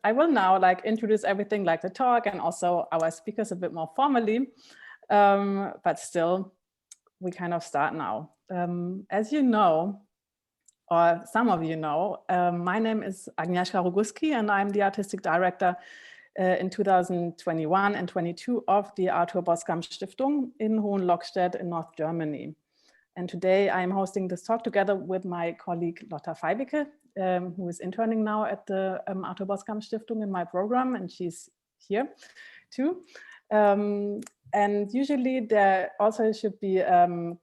I will now like introduce everything like the talk and also our speakers a bit more formally, but still we kind of start now. As you know, or some of you know, my name is Agnieszka Roguski and I'm the artistic director in 2021 and 22 of the Arthur Boscam Stiftung in Hohenlockstedt in North Germany. And today I'm hosting this talk together with my colleague Lotta Feibeke, who is interning now at the Arthur Boscam Stiftung in my program, and she's here too. And usually there also should be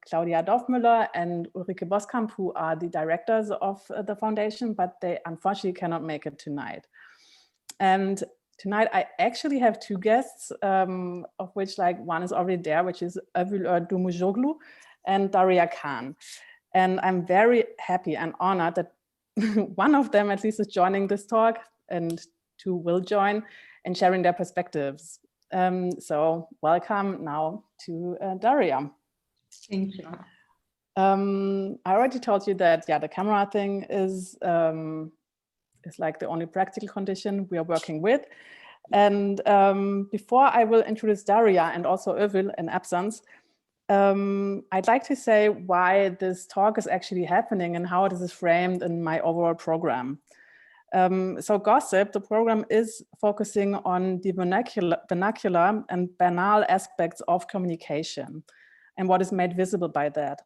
Claudia Dorfmüller and Ulrike Boskamp, who are the directors of the foundation, but they unfortunately cannot make it tonight. And tonight I actually have two guests, of which like one is already there, which is Övül Ö Durmuşoğlu and Daria Khan. And I'm very happy and honored that one of them at least is joining this talk, and two will join and sharing their perspectives. So welcome now to Daria. Thank you. I already told you that, yeah, the camera thing is like the only practical condition we are working with. And before I will introduce Daria and also Övül in absence, I'd like to say why this talk is actually happening and how it is framed in my overall program. So Gossip, the program is focusing on the vernacular and banal aspects of communication and what is made visible by that.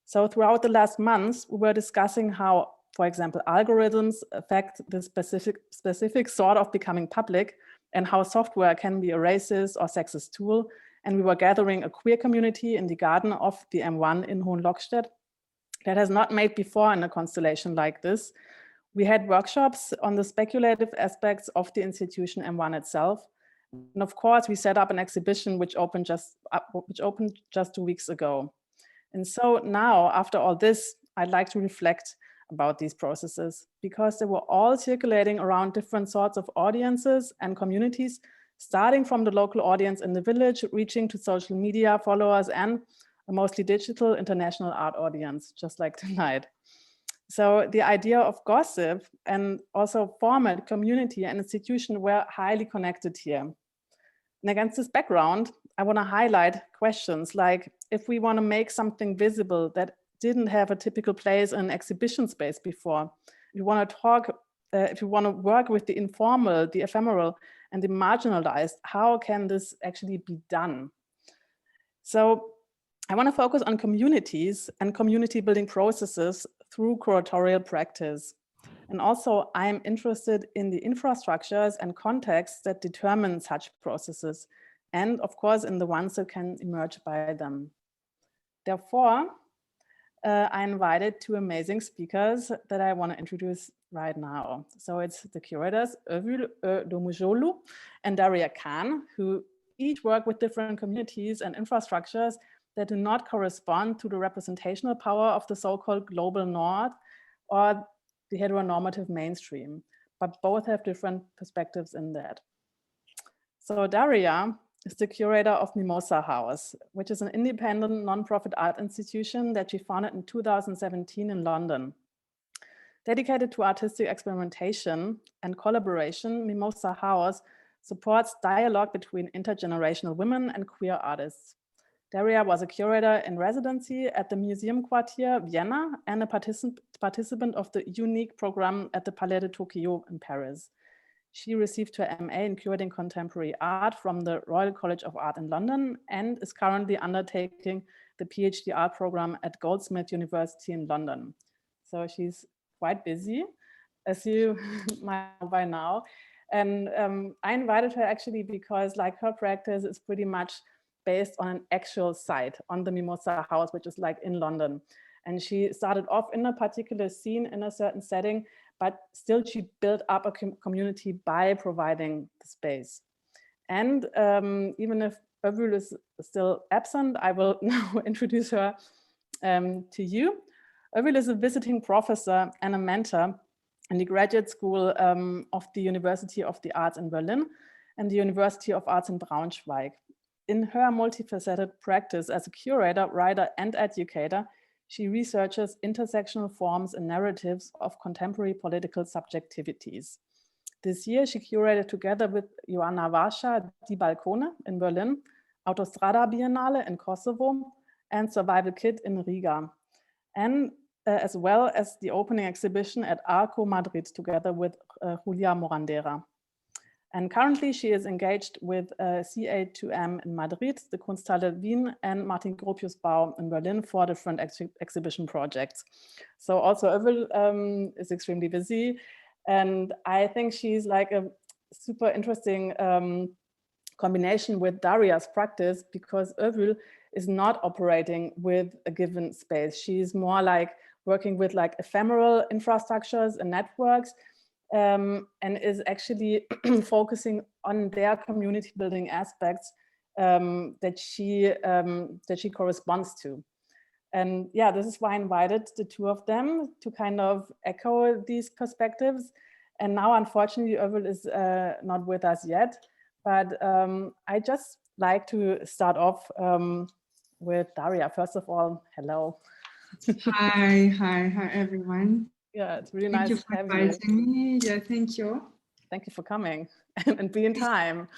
So throughout the last months, we were discussing how, for example, algorithms affect the specific sort of becoming public and how software can be a racist or sexist tool. And we were gathering a queer community in the garden of the M1 in Hohenlockstedt that has not made before in a constellation like this. We had workshops on the speculative aspects of the institution M1 itself. And of course, we set up an exhibition which opened just 2 weeks ago. And so now, after all this, I'd like to reflect about these processes because they were all circulating around different sorts of audiences and communities, starting from the local audience in the village, reaching to social media followers and a mostly digital international art audience, just like tonight. So the idea of gossip and also formal community and institution were highly connected here. And against this background, I want to highlight questions like if we want to make something visible that didn't have a typical place in an exhibition space before, if you want to talk, if you want to work with the informal, the ephemeral, and the marginalized, how can this actually be done? So I want to focus on communities and community building processes through curatorial practice. And also I'm interested in the infrastructures and contexts that determine such processes, and of course in the ones that can emerge by them. Therefore, I invited two amazing speakers that I want to introduce right now. So it's the curators Övül Ö Durmuşoğlu and Daria Khan, who each work with different communities and infrastructures that do not correspond to the representational power of the so-called global north or the heteronormative mainstream, but both have different perspectives in that. So Daria is the curator of Mimosa House, which is an independent non-profit art institution that she founded in 2017 in London. Dedicated to artistic experimentation and collaboration, Mimosa House supports dialogue between intergenerational women and queer artists. Daria was a curator in residency at the Museum Quartier Vienna and a participant of the unique program at the Palais de Tokyo in Paris. She received her MA in curating contemporary art from the Royal College of Art in London and is currently undertaking the PhD art program at Goldsmiths University in London. So she's quite busy, as you might know by now. And I invited her actually because like her practice is pretty much based on an actual site on the Mimosa House, which is like in London. And she started off in a particular scene in a certain setting, but still she built up a community by providing the space. And even if Övül is still absent, I will now introduce her to you. Övül is a visiting professor and a mentor in the graduate school of the University of the Arts in Berlin and the University of Arts in Braunschweig. In her multifaceted practice as a curator, writer, and educator, she researches intersectional forms and narratives of contemporary political subjectivities. this year, she curated together with Joanna Varsha, Die Balkone in Berlin, Autostrada Biennale in Kosovo, and Survival Kit in Riga. And as well as the opening exhibition at Arco Madrid together with Julia Morandera. And currently she is engaged with CA2M in Madrid, the Kunsthalle Wien, and Martin Gropius Bau in Berlin for different exhibition projects. So also Övül is extremely busy. And I think she's like a super interesting combination with Daria's practice, because Övül is not operating with a given space. She's more like working with like ephemeral infrastructures and networks, and is actually focusing on their community building aspects that she corresponds to. And yeah, this is why I invited the two of them to kind of echo these perspectives. And now, unfortunately, Övül is not with us yet, but I just like to start off with Daria. First of all, hello. Hi everyone. Yeah, it's really nice to have you. Thank you for inviting me. Yeah, thank you. Thank you for coming and being time.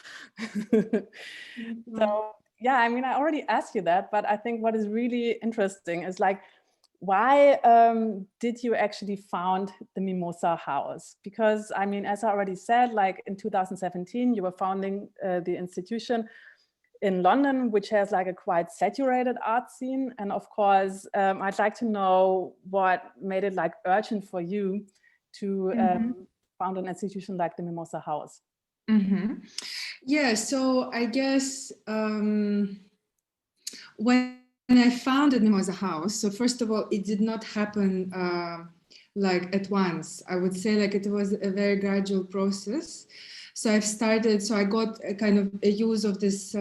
So yeah, I mean, I already asked you that, but I think what is really interesting is like, why did you actually found the Mimosa House? Because I mean, as I already said, like in 2017, you were founding the institution in London, which has like a quite saturated art scene. And of course, I'd like to know what made it like urgent for you to found an institution like the Mimosa House. Yeah, so I guess when I founded Mimosa House, so first of all, it did not happen like at once. I would say like it was a very gradual process. So I got a kind of a use of this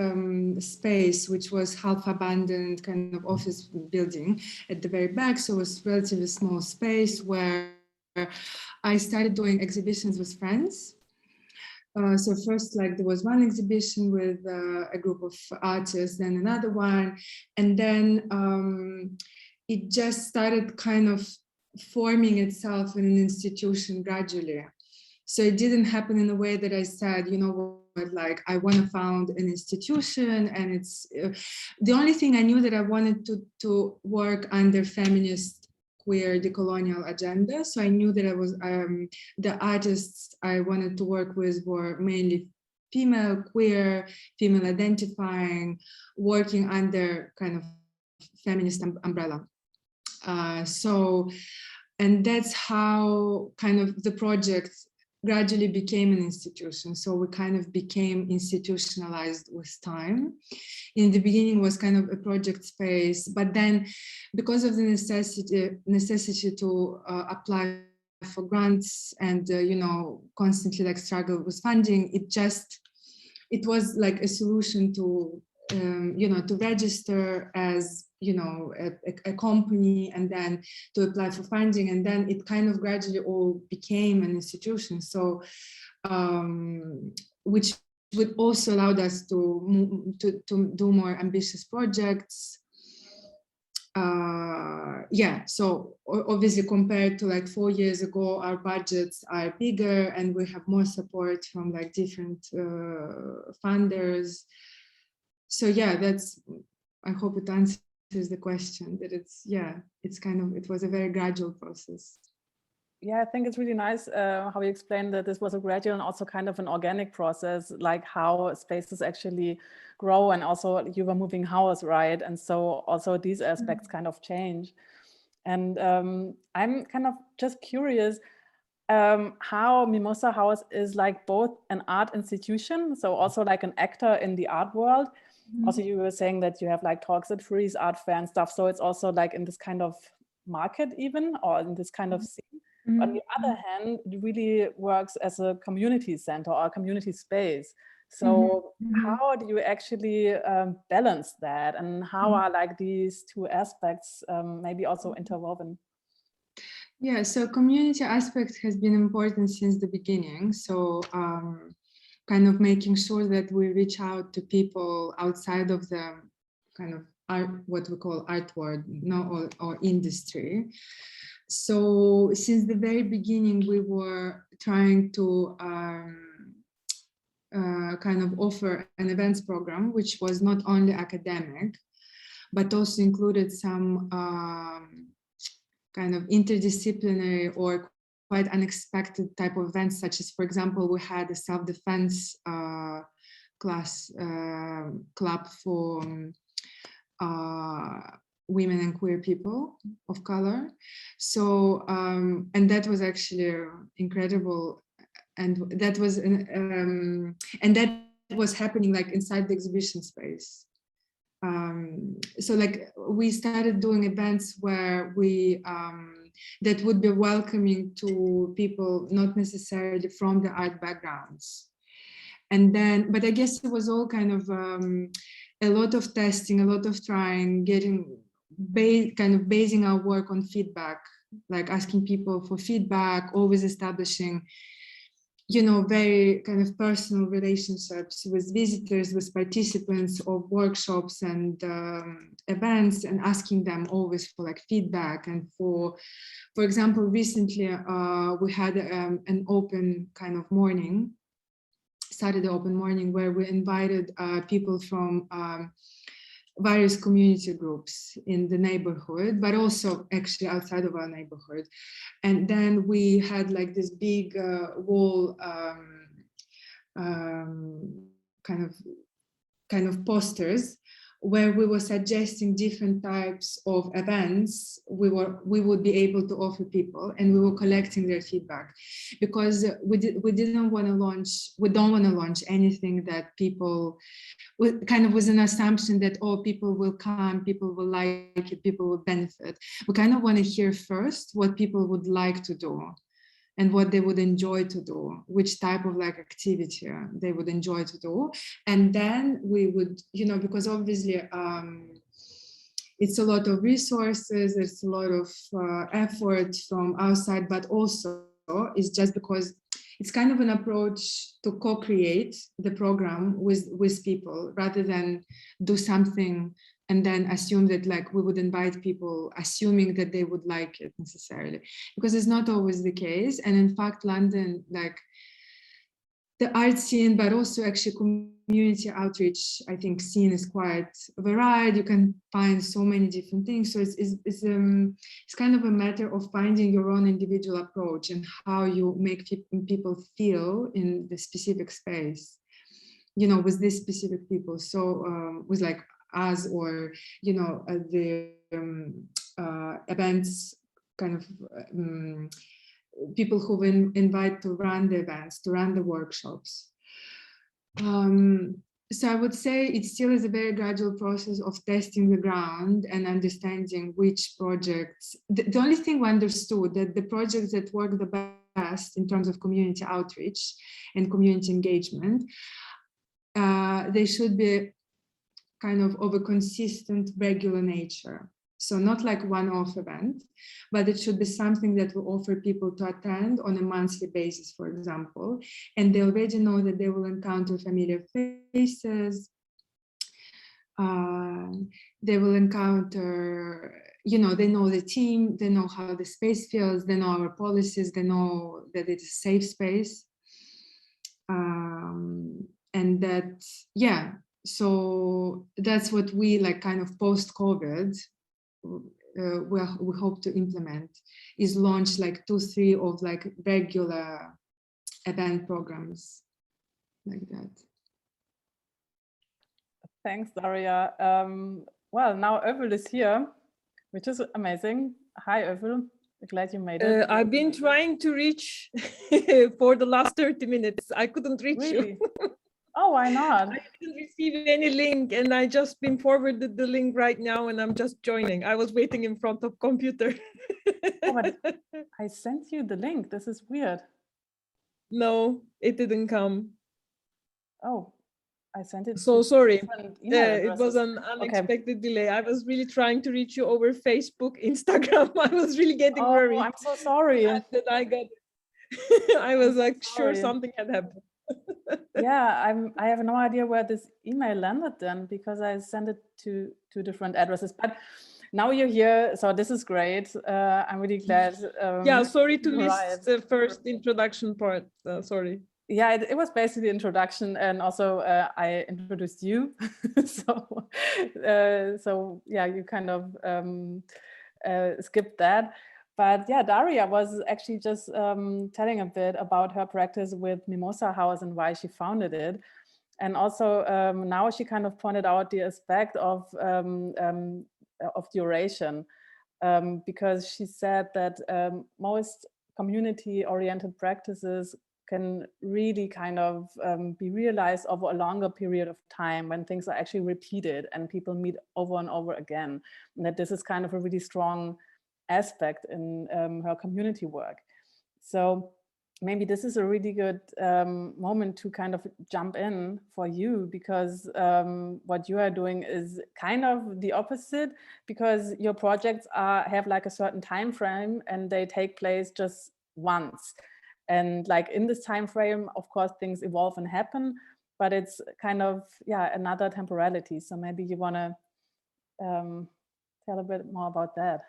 space, which was half abandoned kind of office building at the very back. So it was a relatively small space where I started doing exhibitions with friends. So first, like there was one exhibition with a group of artists, then another one, and then it just started kind of forming itself in an institution gradually. So it didn't happen in a way that I said, you know what, like I want to found an institution, and it's the only thing I knew that I wanted to work under feminist, queer, decolonial agenda. So I knew that I was the artists I wanted to work with were mainly female, queer, female identifying, working under kind of feminist umbrella. And that's how kind of the project gradually became an institution. So we kind of became institutionalized with time. In the beginning was kind of a project space, but then because of the necessity to apply for grants and you know, constantly like struggle with funding, it was like a solution to you know, to register as, you know, a company, and then to apply for funding, and then it kind of gradually all became an institution. So which would also allow us to do more ambitious projects. Yeah, so obviously compared to like 4 years ago, our budgets are bigger and we have more support from like different funders. So yeah, that's, I hope it answers the question, that it's, yeah, it's kind of, it was a very gradual process. Yeah, I think it's really nice how you explained that this was a gradual and also kind of an organic process, like how spaces actually grow, and also you were moving house, right? And so also these aspects kind of change. And I'm kind of just curious how Mimosa House is like both an art institution, so also like an actor in the art world. Also, you were saying that you have like talks at Freeze Art Fair and stuff. So it's also like in this kind of market even, or in this kind of scene. On the other hand, it really works as a community center or a community space. So how do you actually balance that? And how are like these two aspects maybe also interwoven? Yeah, so community aspect has been important since the beginning. So kind of making sure that we reach out to people outside of the kind of art, what we call art world, or industry. So since the very beginning, we were trying to kind of offer an events program, which was not only academic, but also included some kind of interdisciplinary or quite unexpected type of events, such as, for example, we had a self-defense club for women and queer people of color. So, and that was actually incredible. And that was, and that was happening like inside the exhibition space. So like we started doing events where we, that would be welcoming to people, not necessarily from the art backgrounds. And then, but I guess it was all kind of a lot of testing, a lot of trying, getting, kind of basing our work on feedback, like asking people for feedback, always establishing, you know, very kind of personal relationships with visitors, with participants of workshops and events, and asking them always for like feedback. And for example, recently we had an open kind of morning, Saturday open morning, where we invited people from various community groups in the neighborhood, but also actually outside of our neighborhood. And then we had like this big wall kind of posters where we were suggesting different types of events we would be able to offer people, and we were collecting their feedback, because we don't want to launch anything that people kind of with an assumption that, oh, people will come, people will like it, people will benefit. We kind of want to hear first what people would like to do and what they would enjoy to do, which type of like activity they would enjoy to do. And then we would, you know, because obviously it's a lot of resources, it's a lot of effort from our side, but also it's just because it's kind of an approach to co-create the program with people, rather than do something and then assume that like we would invite people assuming that they would like it necessarily, because it's not always the case. And in fact, London, like the art scene, but also actually community outreach, I think scene is quite varied. You can find so many different things. So it's kind of a matter of finding your own individual approach and how you make people feel in the specific space, you know, with these specific people. So with like us, or, you know, the events kind of people who invite to run the events, to run the workshops. So I would say it still is a very gradual process of testing the ground and understanding which projects. The only thing we understood, that the projects that work the best in terms of community outreach and community engagement, they should be kind of a consistent, regular nature. So not like one-off event, but it should be something that will offer people to attend on a monthly basis, for example, and they already know that they will encounter familiar faces. They will encounter, you know, they know the team, they know how the space feels, they know our policies, they know that it's a safe space. And that, yeah, so that's what we like kind of post-COVID, we hope to implement, is launch like 2-3 of like regular event programs like that. Thanks, Daria. Well, now Övül is here, which is amazing. Hi, Övül. Glad you made it. I've been trying to reach for the last 30 minutes. I couldn't reach you. Oh, why not? I didn't receive any link, and I just been forwarded the link right now, and I'm just joining. I was waiting in front of computer. Oh, but I sent you the link. This is weird. No, it didn't come. Oh, I sent it. So sorry. It was an unexpected delay. I was really trying to reach you over Facebook, Instagram. I was really getting worried. I'm so sorry. That I got. I was like, sure, something had happened. Yeah, I have no idea where this email landed then, because I sent it to 2 different addresses. But now you're here, so this is great. I'm really glad. Yeah, sorry to you miss arrived. the first introduction part. Sorry. Yeah, it was basically the introduction, and also I introduced you. So yeah, you kind of skipped that. But yeah, Daria was actually just telling a bit about her practice with Mimosa House and why she founded it. And also now she kind of pointed out the aspect of duration, because she said that most community-oriented practices can really kind of be realized over a longer period of time when things are actually repeated and people meet over and over again. And that this is kind of a really strong aspect in her community work. So maybe this is a really good moment to kind of jump in for you, because what you are doing is kind of the opposite, because your projects have like a certain time frame and they take place just once. And like in this time frame, of course, things evolve and happen, but it's kind of, yeah, another temporality. So maybe you want to tell a bit more about that.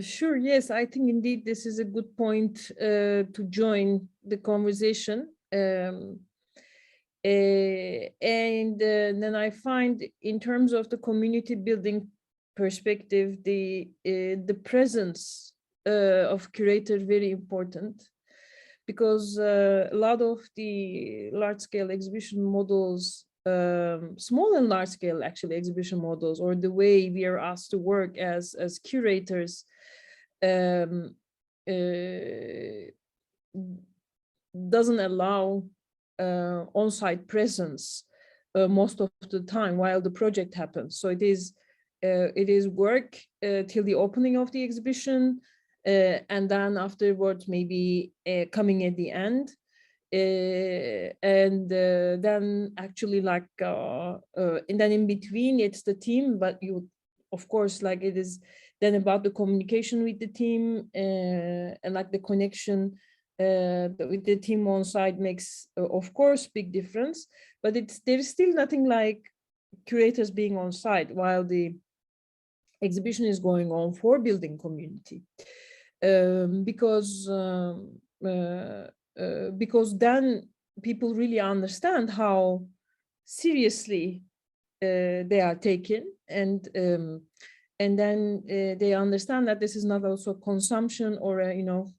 Sure, yes, I think indeed this is a good point to join the conversation. And then I find, in terms of the community building perspective, the presence of curators very important, because a lot of the large-scale exhibition models, small and large-scale actually exhibition models, or the way we are asked to work as curators, doesn't allow on-site presence most of the time while the project happens. So it is work till the opening of the exhibition, and then afterwards maybe coming at the end, and then actually like and then in between it's the team, but you, of course, like it is then about the communication with the team, and like the connection with the team on site makes of course big difference, but there's still nothing like curators being on site while the exhibition is going on for building community, because then people really understand how seriously they are taken, and then they understand that this is not also consumption or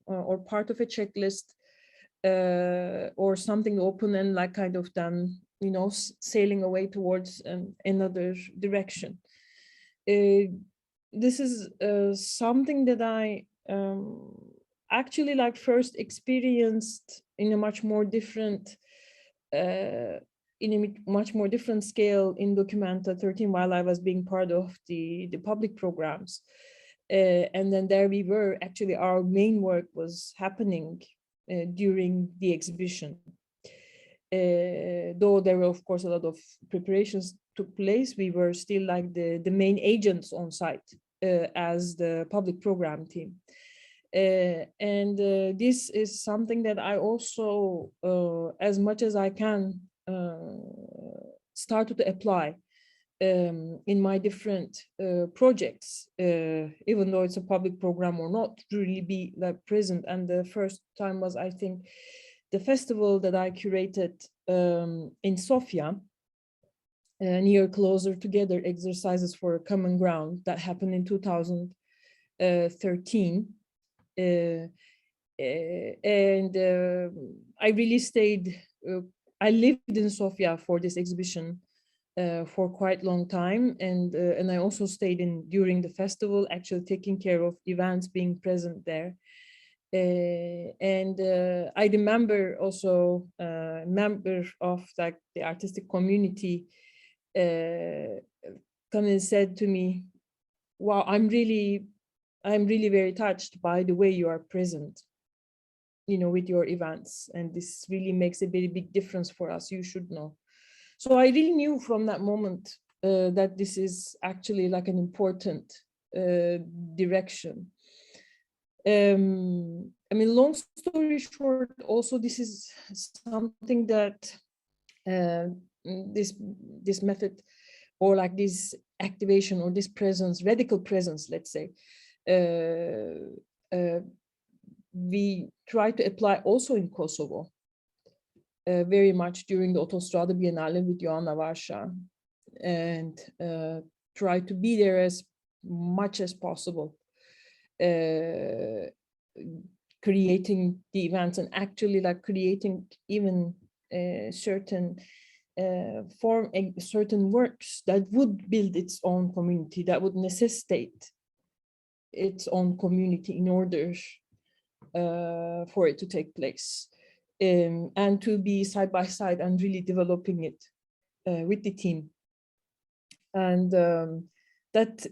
or part of a checklist, or something open and like kind of then sailing away towards another direction. This is something that I actually like first experienced in a much more different scale in Documenta 13 while I was being part of the public programs, and then there we were actually, our main work was happening during the exhibition, though there were of course a lot of preparations took place. We were still like the main agents on site as the public program team. And this is something that I also, as much as I can, started to apply in my different projects, even though it's a public program or not, to really be like present. And the first time was, I think, the festival that I curated in Sofia, near Closer Together Exercises for Common Ground, that happened in 2013. And I really stayed, I lived in Sofia for this exhibition for quite a long time, and I also stayed in during the festival, actually taking care of events, being present there. And I remember also a member of like the artistic community come and said to me, "Wow, I'm really very touched by the way you are present, with your events, and this really makes a very big difference for us. You should know." So I really knew from that moment that this is actually like an important direction. I mean, long story short, also this is something that this method, or like this activation or this presence, radical presence, let's say, we try to apply also in Kosovo, very much during the Autostrada Biennale with Joanna Varsha, and try to be there as much as possible, creating the events and actually like creating even certain certain works that would build its own community, that would necessitate its own community in order for it to take place, and to be side by side and really developing it with the team. And that,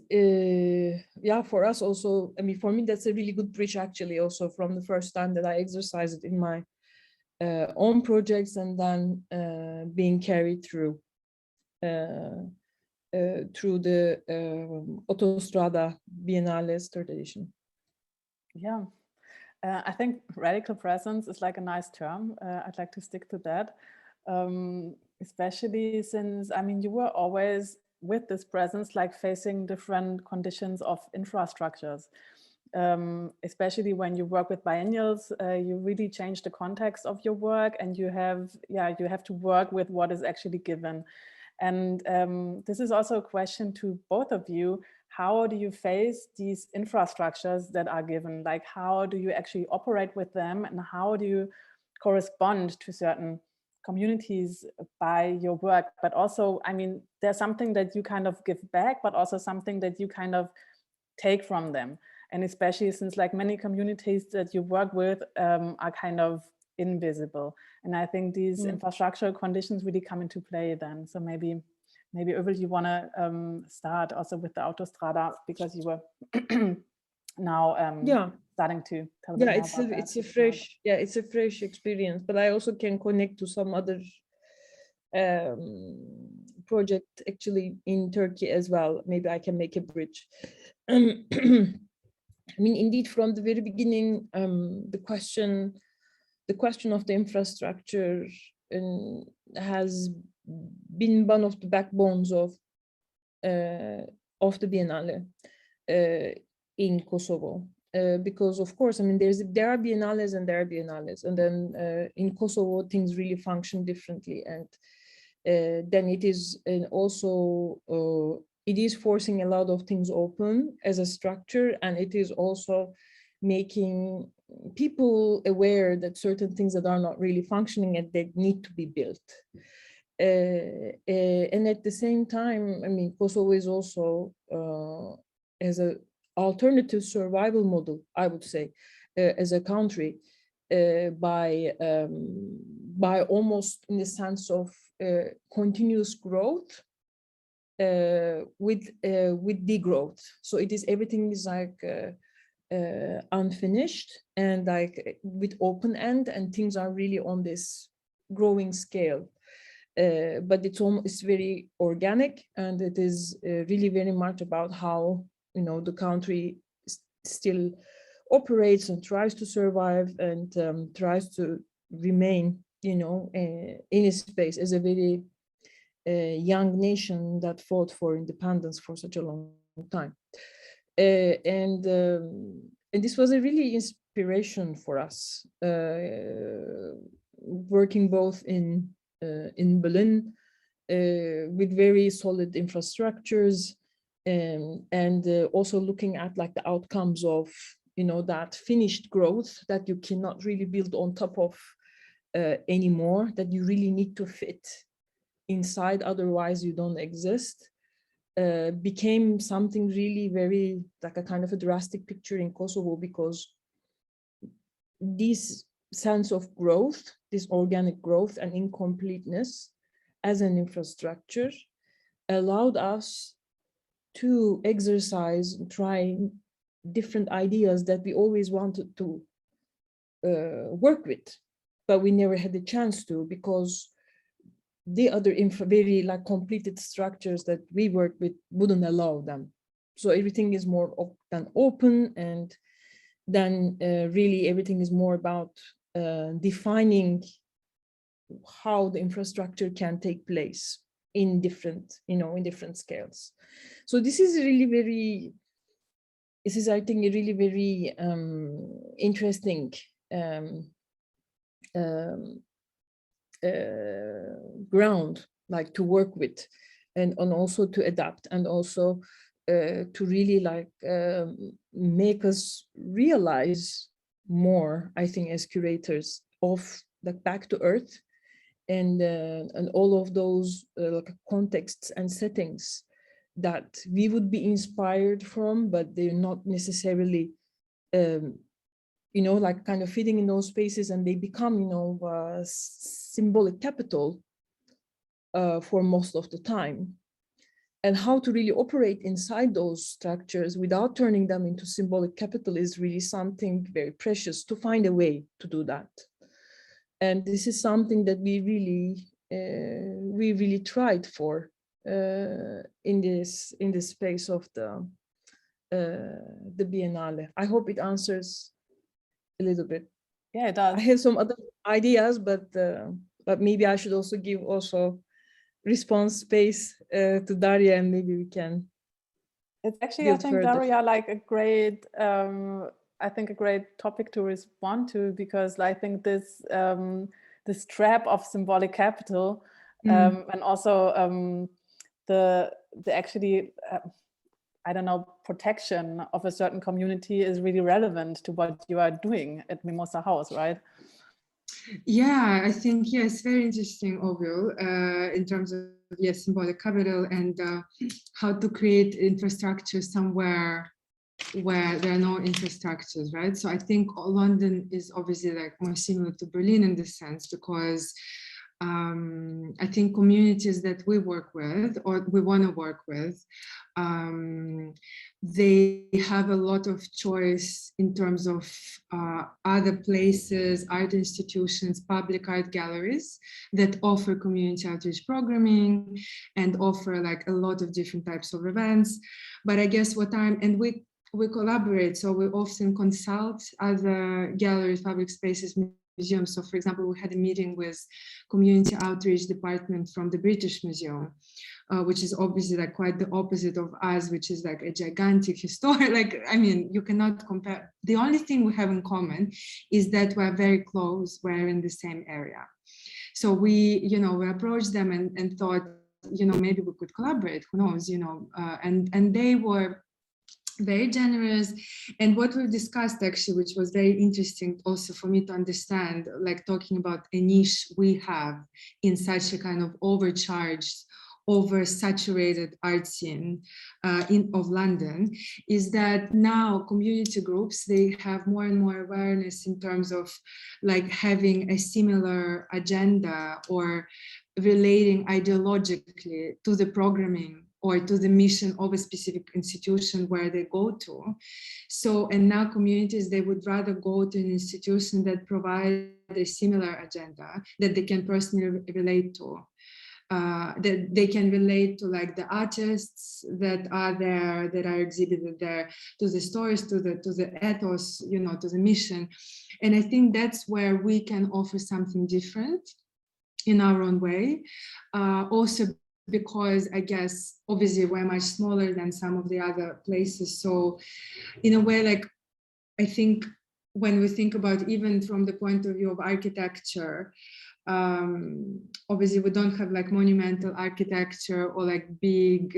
yeah, for us also, I mean, for me, that's a really good bridge actually also from the first time that I exercised it in my own projects and then being carried through the Autostrada Biennale's third edition. Yeah, I think radical presence is like a nice term. I'd like to stick to that, especially since, I mean, you were always with this presence, like facing different conditions of infrastructures. Especially when you work with biennials, you really change the context of your work, and you have to work with what is actually given. And this is also a question to both of you. How do you face these infrastructures that are given? Like, how do you actually operate with them, and how do you correspond to certain communities by your work? But also, I mean, there's something that you kind of give back, but also something that you kind of take from them. And especially since like many communities that you work with are kind of invisible. And I think these infrastructural conditions really come into play then. So maybe Övül, you want to start also with the Autostrada, because you were now starting to tell them more about that. It's a fresh experience, but I also can connect to some other project actually in Turkey as well. Maybe I can make a bridge. I mean, indeed, from the very beginning, the question of the infrastructure has been one of the backbones of the Biennale in Kosovo, because of course, I mean, there are biennales and there are biennales, and then in Kosovo things really function differently, and then it is also it is forcing a lot of things open as a structure, and it is also making people aware that certain things that are not really functioning and they need to be built. And at the same time, I mean, Kosovo is also as an alternative survival model, I would say, as a country, by almost in the sense of continuous growth with degrowth. So it is, everything is like unfinished and like with open end, and things are really on this growing scale. But it's very organic, and it is really very much about how, you know, the country still operates and tries to survive and tries to remain, you know, in a space as a very young nation that fought for independence for such a long time. And this was a really inspiration for us, working both in Berlin with very solid infrastructures, and also looking at like the outcomes of, you know, that finished growth that you cannot really build on top of anymore, that you really need to fit inside, otherwise you don't exist, became something really very like a kind of a drastic picture in Kosovo, because this sense of growth, this organic growth and incompleteness as an infrastructure allowed us to exercise and try different ideas that we always wanted to work with, but we never had the chance to, because the other very like completed structures that we work with wouldn't allow them. So everything is more than open, and then really everything is more about defining how the infrastructure can take place. in different, in different scales. So this is really very, I think, a really very interesting ground, like to work with, and also to adapt, and also to really make us realize more, I think, as curators, of like back to earth, and all of those contexts and settings that we would be inspired from, but they're not necessarily kind of fitting in those spaces, and they become symbolic capital for most of the time. And how to really operate inside those structures without turning them into symbolic capital is really something very precious, to find a way to do that. And this is something that we really tried for in this space of the Biennale. I hope it answers a little bit. Yeah, it does. I have some other ideas, but maybe I should also give response space to Daria, and maybe we can. It's actually, I think, further. Daria, like a great, I think a great topic to respond to, because I think this this trap of symbolic capital and also the actually I don't know, protection of a certain community is really relevant to what you are doing at Mimosa House, right? Yeah, I think, yes, very interesting, Övül, in terms of, yes, symbolic capital, and how to create infrastructure somewhere where there are no infrastructures, right? So I think London is obviously like more similar to Berlin in this sense, because I think communities that we work with, or we want to work with, they have a lot of choice in terms of other places, art institutions, public art galleries that offer community outreach programming and offer like a lot of different types of events. But I guess we collaborate, so we often consult other galleries, public spaces, museums. So for example, we had a meeting with community outreach department from the British Museum, which is obviously like quite the opposite of us, which is like a gigantic historic, like, I mean, you cannot compare. The only thing we have in common is that we're very close, we're in the same area. So we approached them and thought, maybe we could collaborate, who knows, and they were very generous. And what we've discussed actually, which was very interesting also for me to understand, like talking about a niche we have in such a kind of overcharged, oversaturated art scene of London, is that now community groups, they have more and more awareness in terms of like having a similar agenda or relating ideologically to the programming or to the mission of a specific institution where they go to. So, and now communities, they would rather go to an institution that provides a similar agenda that they can personally relate to. That they can relate to, like the artists that are there, that are exhibited there, to the stories, to the ethos, to the mission. And I think that's where we can offer something different in our own way. Also, because I guess obviously we're much smaller than some of the other places. So in a way, like, I think when we think about even from the point of view of architecture, obviously we don't have like monumental architecture or like big,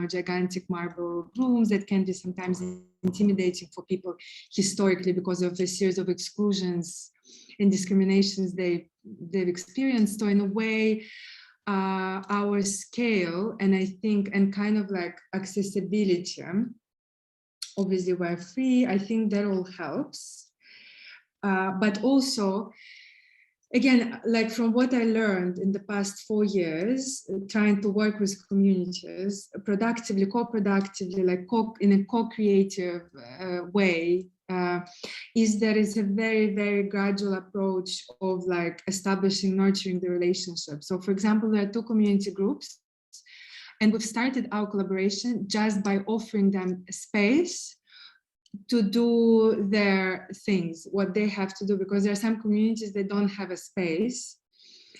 gigantic marble rooms that can be sometimes intimidating for people historically because of a series of exclusions and discriminations they've experienced. So in a way, our scale and I think, and kind of like accessibility, obviously we're free, I think that all helps. But also, again, like from what I learned in the past 4 years, trying to work with communities productively, co-productively, like in a co-creative way, is there is a very, very gradual approach of like establishing, nurturing the relationship. So for example, there are 2 community groups, and we've started our collaboration just by offering them a space to do their things, what they have to do, because there are some communities that don't have a space.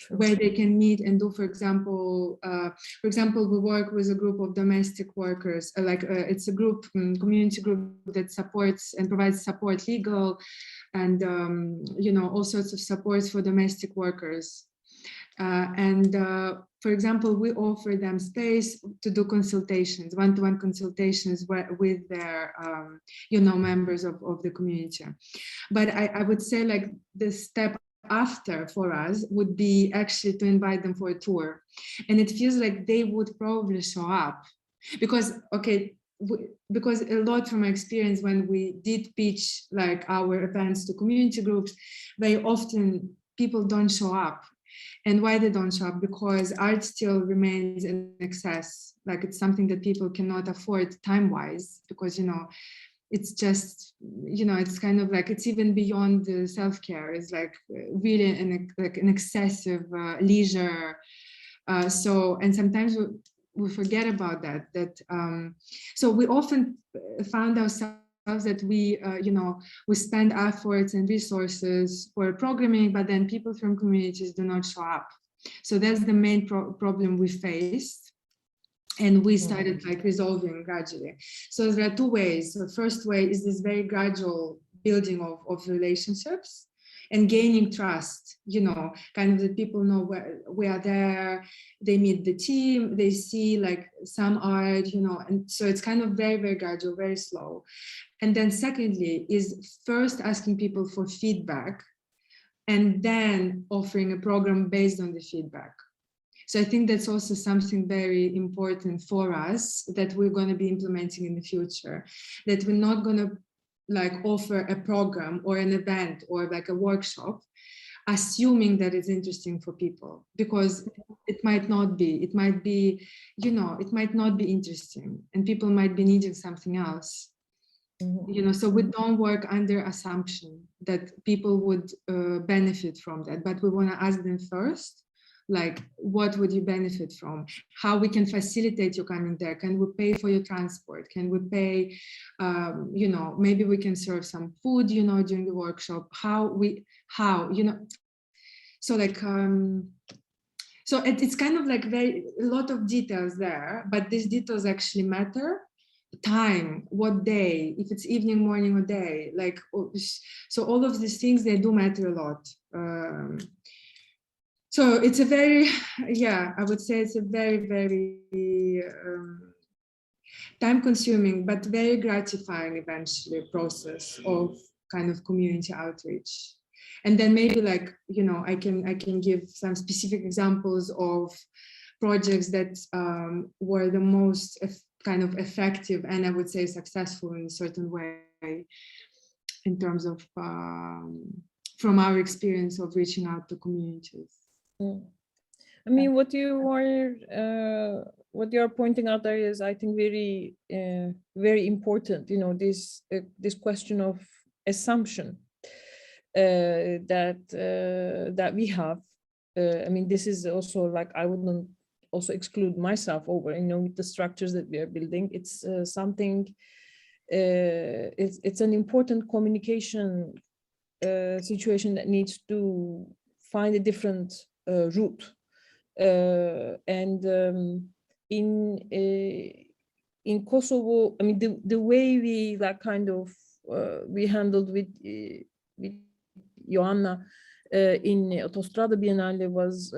where they can meet and do, for example, we work with a group of domestic workers, it's a group, community group that supports and provides support, legal and, all sorts of supports for domestic workers. For example, we offer them space to do consultations, one-to-one consultations with their, members of the community. But I would say like the step after for us would be actually to invite them for a tour. And it feels like they would probably show up because, because a lot from my experience when we did pitch like our events to community groups, very often people don't show up. And why they don't show up? Because art still remains in excess. Like it's something that people cannot afford time-wise, because, it's just, it's kind of like, it's even beyond the self-care. It's like really an excessive leisure. And sometimes we forget about that. So we often found ourselves that we spend efforts and resources for programming, but then people from communities do not show up. So that's the main problem we faced. And we started like resolving gradually. So there are two ways. So the first way is this very gradual building of relationships and gaining trust, kind of that people know where we are there, they meet the team, they see like some art, and so it's kind of very, very gradual, very slow. And then secondly is first asking people for feedback and then offering a program based on the feedback. So I think that's also something very important for us that we're going to be implementing in the future, that we're not going to like offer a program or an event or like a workshop, assuming that it's interesting for people, because it might not be, it might be, it might not be interesting and people might be needing something else. So we don't work under assumption that people would benefit from that, but we want to ask them first, like, what would you benefit from? How we can facilitate you coming there? Can we pay for your transport? Can we pay, maybe we can serve some food, during the workshop, so like, so it's kind of like a lot of details there, but these details actually matter. Time, what day, if it's evening, morning or day, like, so all of these things, they do matter a lot. So it's a very, I would say it's a very, very time consuming, but very gratifying eventually process of kind of community outreach. And then maybe like, I can give some specific examples of projects that were the most kind of effective and I would say successful in a certain way in terms of from our experience of reaching out to communities. I mean, what you are pointing out there is, I think, very, very important. This question of assumption that we have. I mean, this is also like, I wouldn't also exclude myself over, with the structures that we are building. It's something. It's an important communication situation that needs to find a different route, and in Kosovo, I mean, the way we like kind of we handled with Joanna in Autostrada Biennale was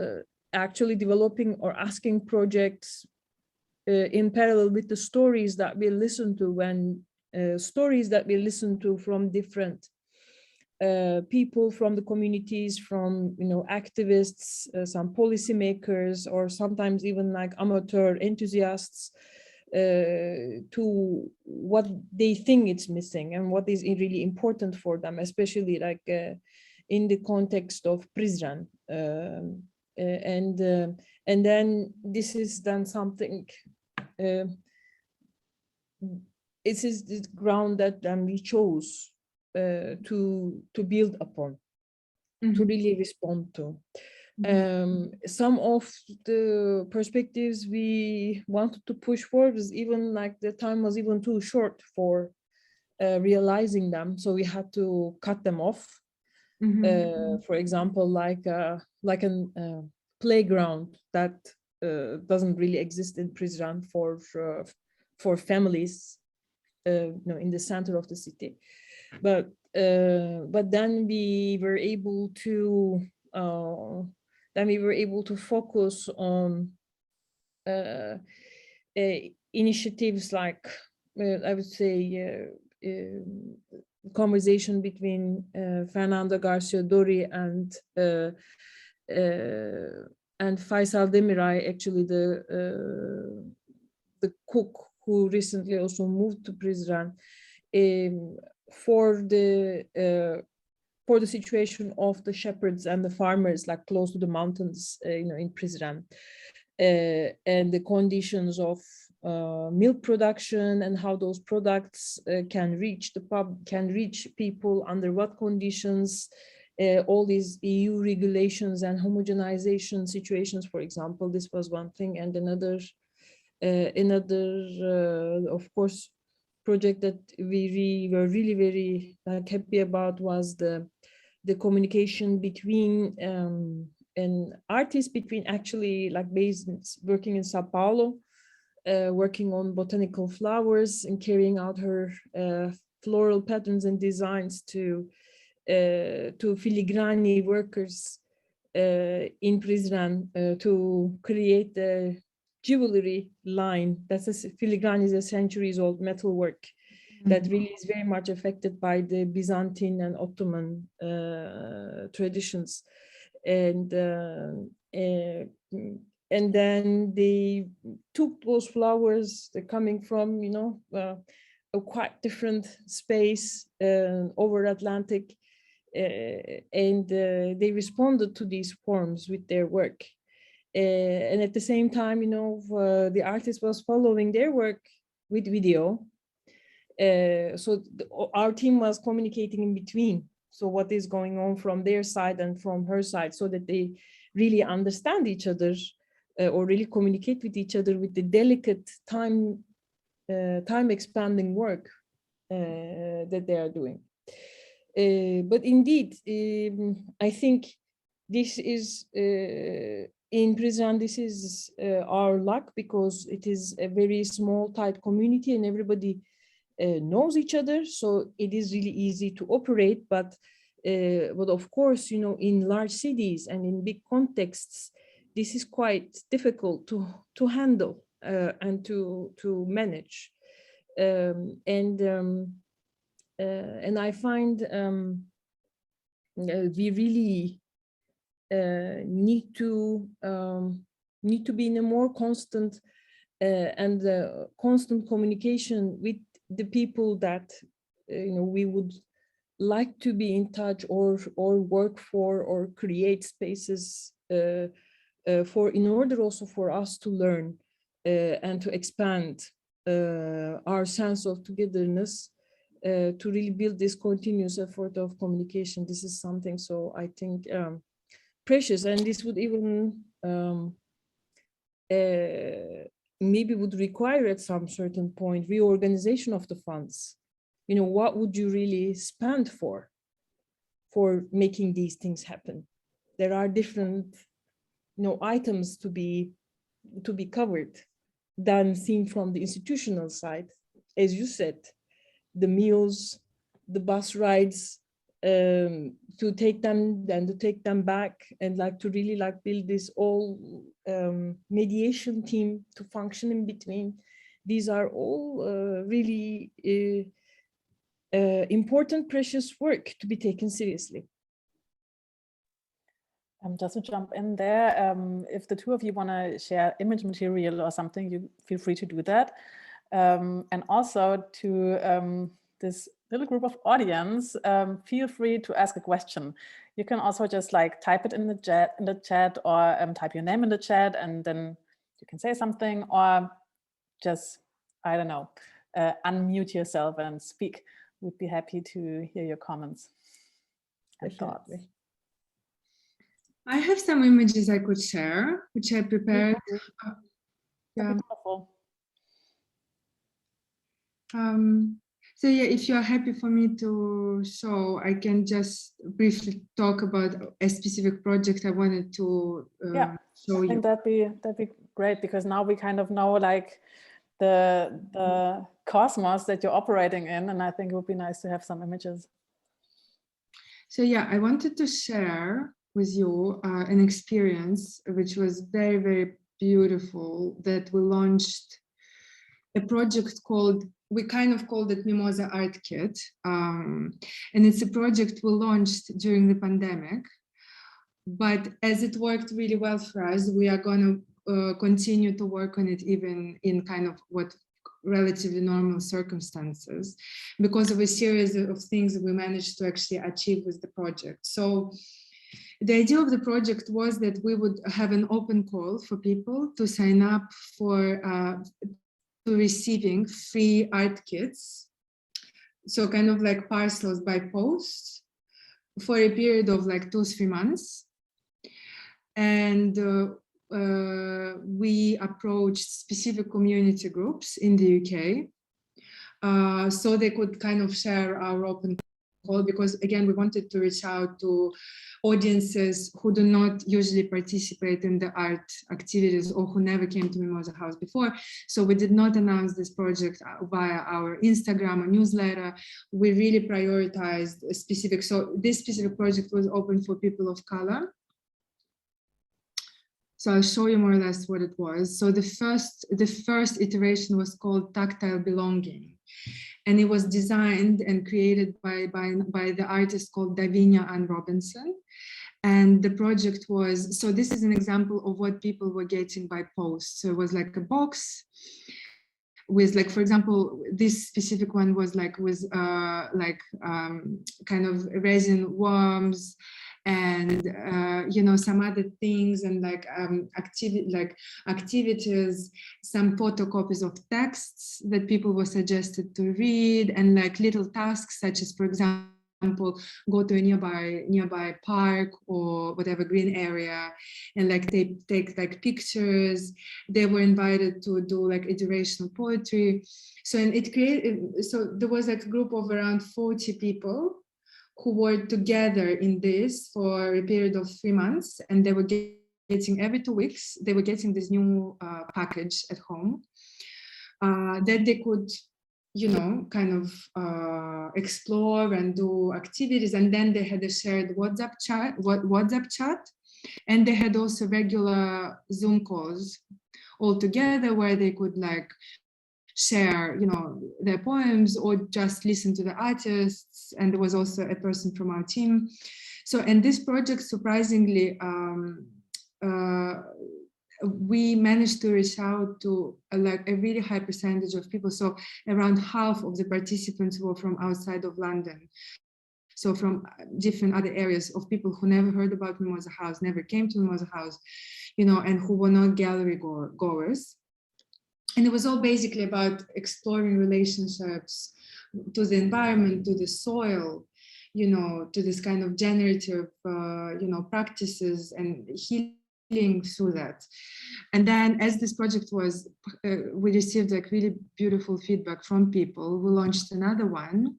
actually developing or asking projects in parallel with the stories that we listen to, stories that we listen to from different people from the communities, from activists, some policymakers, or sometimes even like amateur enthusiasts, to what they think it's missing and what is really important for them, especially like in the context of Prizren. And then this is then something. This is the ground that then we chose to build upon, to really respond to. Some of the perspectives we wanted to push forward was even like the time was even too short for realizing them, so we had to cut them off. For example, like a playground that doesn't really exist in Prizren for families, in the center of the city. But then we were able to focus on initiatives like I would say conversation between Fernando Garcia Dori and Faisal Demiray, actually the cook who recently also moved to Prizren, for the situation of the shepherds and the farmers, like close to the mountains, in Prizren, and the conditions of milk production and how those products can reach people under what conditions. All these EU regulations and homogenization situations, for example, this was one thing, and another, of course, project that we were really very happy about was the communication between an artist, between actually working in Sao Paulo, working on botanical flowers and carrying out her floral patterns and designs to filigrani workers in Prizren to create the jewelry line. Filigrani is a centuries-old metalwork that really is very much affected by the Byzantine and Ottoman traditions, and then they took those flowers, they're coming from a quite different space over Atlantic, and they responded to these forms with their work. And at the same time, the artist was following their work with video. So our team was communicating in between. So what is going on from their side and from her side, so that they really understand each other or really communicate with each other with the delicate time expanding work that they are doing. But indeed, I think this is in Prizren, this is our luck, because it is a very small, tight community and everybody knows each other. So it is really easy to operate. But of course, in large cities and in big contexts, this is quite difficult to handle and to manage. And I find we really need to be in a more constant and constant communication with the people that we would like to be in touch or work for or create spaces for, in order also for us to learn and to expand our sense of togetherness, to really build this continuous effort of communication. This is something, so I think, precious, and this would even maybe would require at some certain point reorganization of the funds. What would you really spend for making these things happen? There are different items to be covered than seen from the institutional side. As you said, the meals, the bus rides, to take them back, and to really build this all mediation team to function in between. These are all really important, precious work to be taken seriously. Just to jump in there, if the two of you want to share image material or something, you feel free to do that. And also to this little group of audience, feel free to ask a question. You can also just type it in the chat or type your name in the chat, and then you can say something, or just, I don't know, unmute yourself and speak. We'd be happy to hear your comments and thoughts. I have some images I could share, which I prepared. Yeah. So yeah, if you are happy for me to show, I can just briefly talk about a specific project I wanted to show you. I think that'd be great, because now we kind of know like the cosmos that you're operating in, and I think it would be nice to have some images. So yeah, I wanted to share with you an experience which was very, very beautiful, that we launched a project called, we kind of called it Mimosa Art Kit. And it's a project we launched during the pandemic. But as it worked really well for us, we are going to continue to work on it even in kind of what relatively normal circumstances, because of a series of things we managed to actually achieve with the project. So the idea of the project was that we would have an open call for people to sign up for to receiving free art kits, so kind of like parcels by post for a period of like 2-3 months. And we approached specific community groups in the UK, so they could kind of share our open call, because again, we wanted to reach out to audiences who do not usually participate in the art activities or who never came to Mimosa House before. So we did not announce this project via our Instagram or newsletter. We really prioritized a specific, so this specific project was open for people of color. So I'll show you more or less what it was. So the first iteration was called Tactile Belonging. And it was designed and created by the artist called Davinia Ann Robinson. And the project was, so this is an example of what people were getting by post. So it was like a box with, like, for example, this specific one was like with kind of resin worms and you know, some other things, and like activities, some photocopies of texts that people were suggested to read, and like little tasks such as, for example, go to a nearby park or whatever green area and like they take like pictures. They were invited to do like iterational poetry. So, and it created, so there was like a group of around 40 people who were together in this for a period of 3 months, and they were getting every 2 weeks, they were getting this new package at home that they could, you know, kind of explore and do activities. And then they had a shared WhatsApp chat, and they had also regular Zoom calls all together where they could like share, you know, their poems or just listen to the artists. And there was also a person from our team. So, and this project, surprisingly, we managed to reach out to like a really high percentage of people. So around half of the participants were from outside of London. So from different other areas of people who never heard about Mimosa House, never came to Mimosa House, you know, and who were not gallery goers. And it was all basically about exploring relationships to the environment, to the soil, you know, to this kind of generative, you know, practices and healing through that. And then as this project was, we received like really beautiful feedback from people. We launched another one,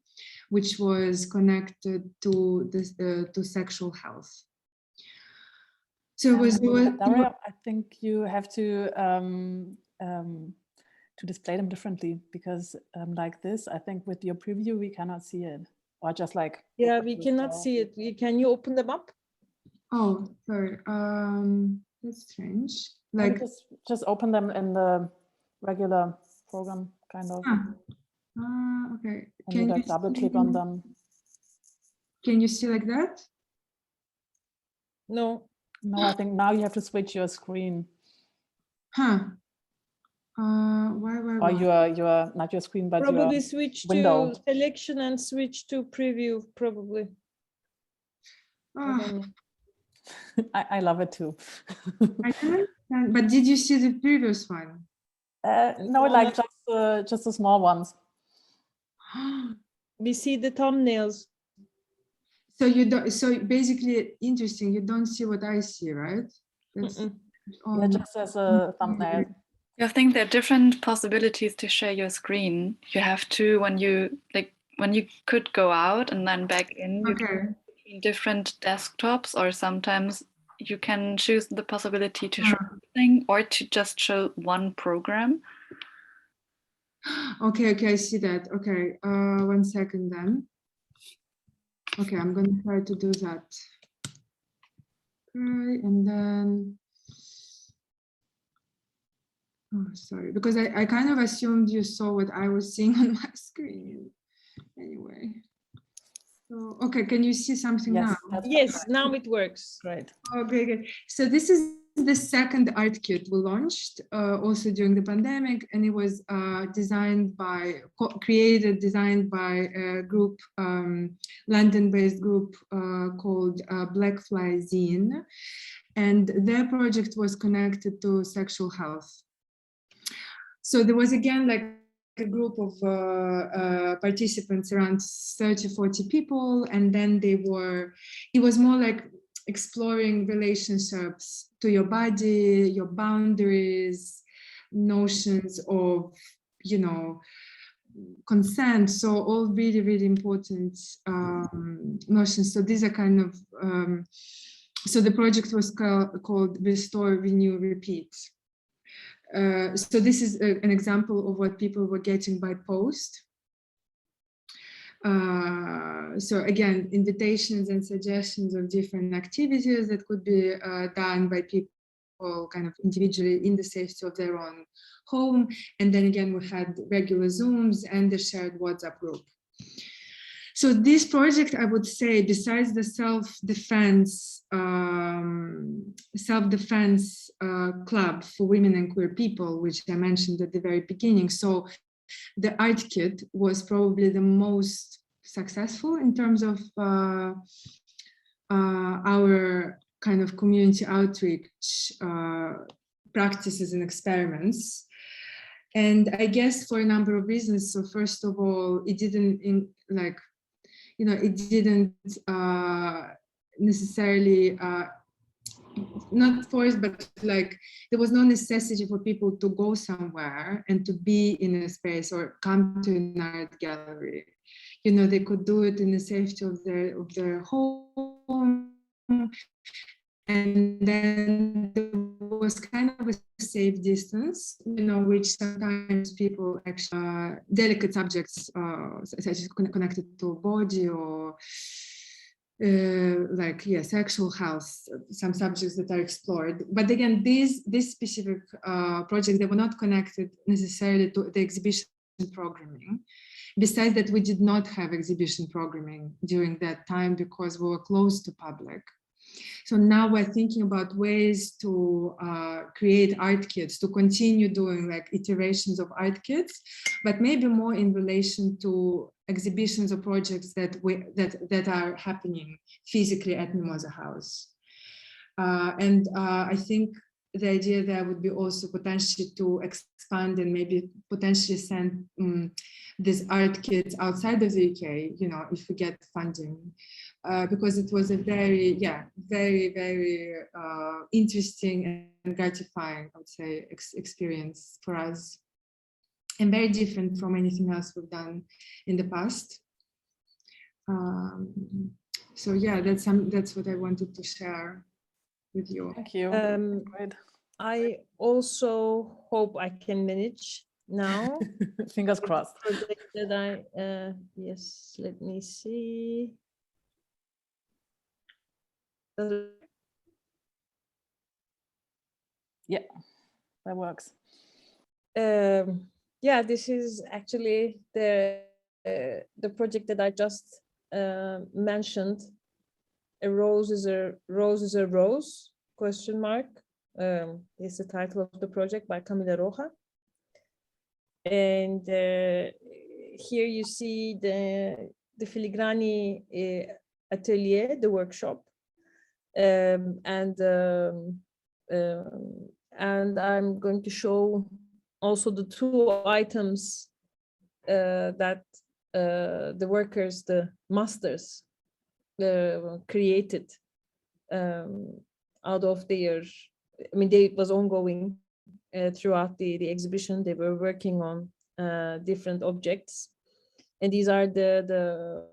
which was connected to this, to sexual health. So it was, Daria, I think you have to display them differently, because like this, I think with your preview, we cannot see it. Or just like... Yeah, we cannot see it. Can you open them up? Oh, sorry. That's strange. Like just open them in the regular program, kind of. Okay. And you like double click on them. Can you see like that? No. No, I think now you have to switch your screen. Huh. Why? Or your not your screen, but probably your switch window. to selection and switch to preview, probably. I love it too. I can understand, but did you see the previous one? No, like just the small ones. We see the thumbnails. So you don't. So basically, interesting. You don't see what I see, right? That's yeah, just as a thumbnail. I think there are different possibilities to share your screen. You have to, when you could go out and then back in, you can between different desktops, or sometimes you can choose the possibility to show everything or to just show one program. Okay, I see that. Okay, 1 second then. Okay, I'm going to try to do that. Okay, and then, oh, sorry, because I kind of assumed you saw what I was seeing on my screen. Anyway, so, okay, can you see something now? Yes, now it works. Right. Okay, good. So this is the second art kit we launched also during the pandemic, and it was designed by a group, London-based group called Blackfly Zine, and their project was connected to sexual health. So there was again like a group of participants, around 30-40 people, and then it was more like exploring relationships to your body, your boundaries, notions of, consent. So all really, really important notions. So these are kind of, so the project was called Restore, Renew, Repeat. So this is an example of what people were getting by post. So again, invitations and suggestions of different activities that could be done by people kind of individually in the safety of their own home. And then again, we had regular Zooms and the shared WhatsApp group. So this project, I would say, besides the self-defense club for women and queer people, which I mentioned at the very beginning. So the art kit was probably the most successful in terms of our kind of community outreach practices and experiments. And I guess for a number of reasons. So first of all, it didn't necessarily not forced, but like there was no necessity for people to go somewhere and to be in a space or come to an art gallery. They could do it in the safety of their home. And then there was kind of a safe distance, which sometimes people actually delicate subjects such as connected to body or sexual health, some subjects that are explored. But again, these specific projects, they were not connected necessarily to the exhibition programming. Besides that, we did not have exhibition programming during that time because we were close to public. So now we're thinking about ways to create art kits, to continue doing like iterations of art kits, but maybe more in relation to exhibitions or projects that are happening physically at Mimosa House. And I think the idea there would be also potentially to expand and maybe potentially send these art kits outside of the UK, if we get funding. Because it was a very, very interesting and gratifying, I would say, experience for us, and very different from anything else we've done in the past. So yeah, that's what I wanted to share with you. Thank you. Great. I also hope I can manage now. Fingers crossed. That yes, let me see. Yeah, that works. Yeah, this is actually the project that I just mentioned. A rose is a rose, question mark. Is the title of the project by Camila Roja. And here you see the filigrani atelier, the workshop. And I'm going to show also the two items that the workers, the masters, created out of their, it was ongoing throughout the exhibition. They were working on different objects, and these are the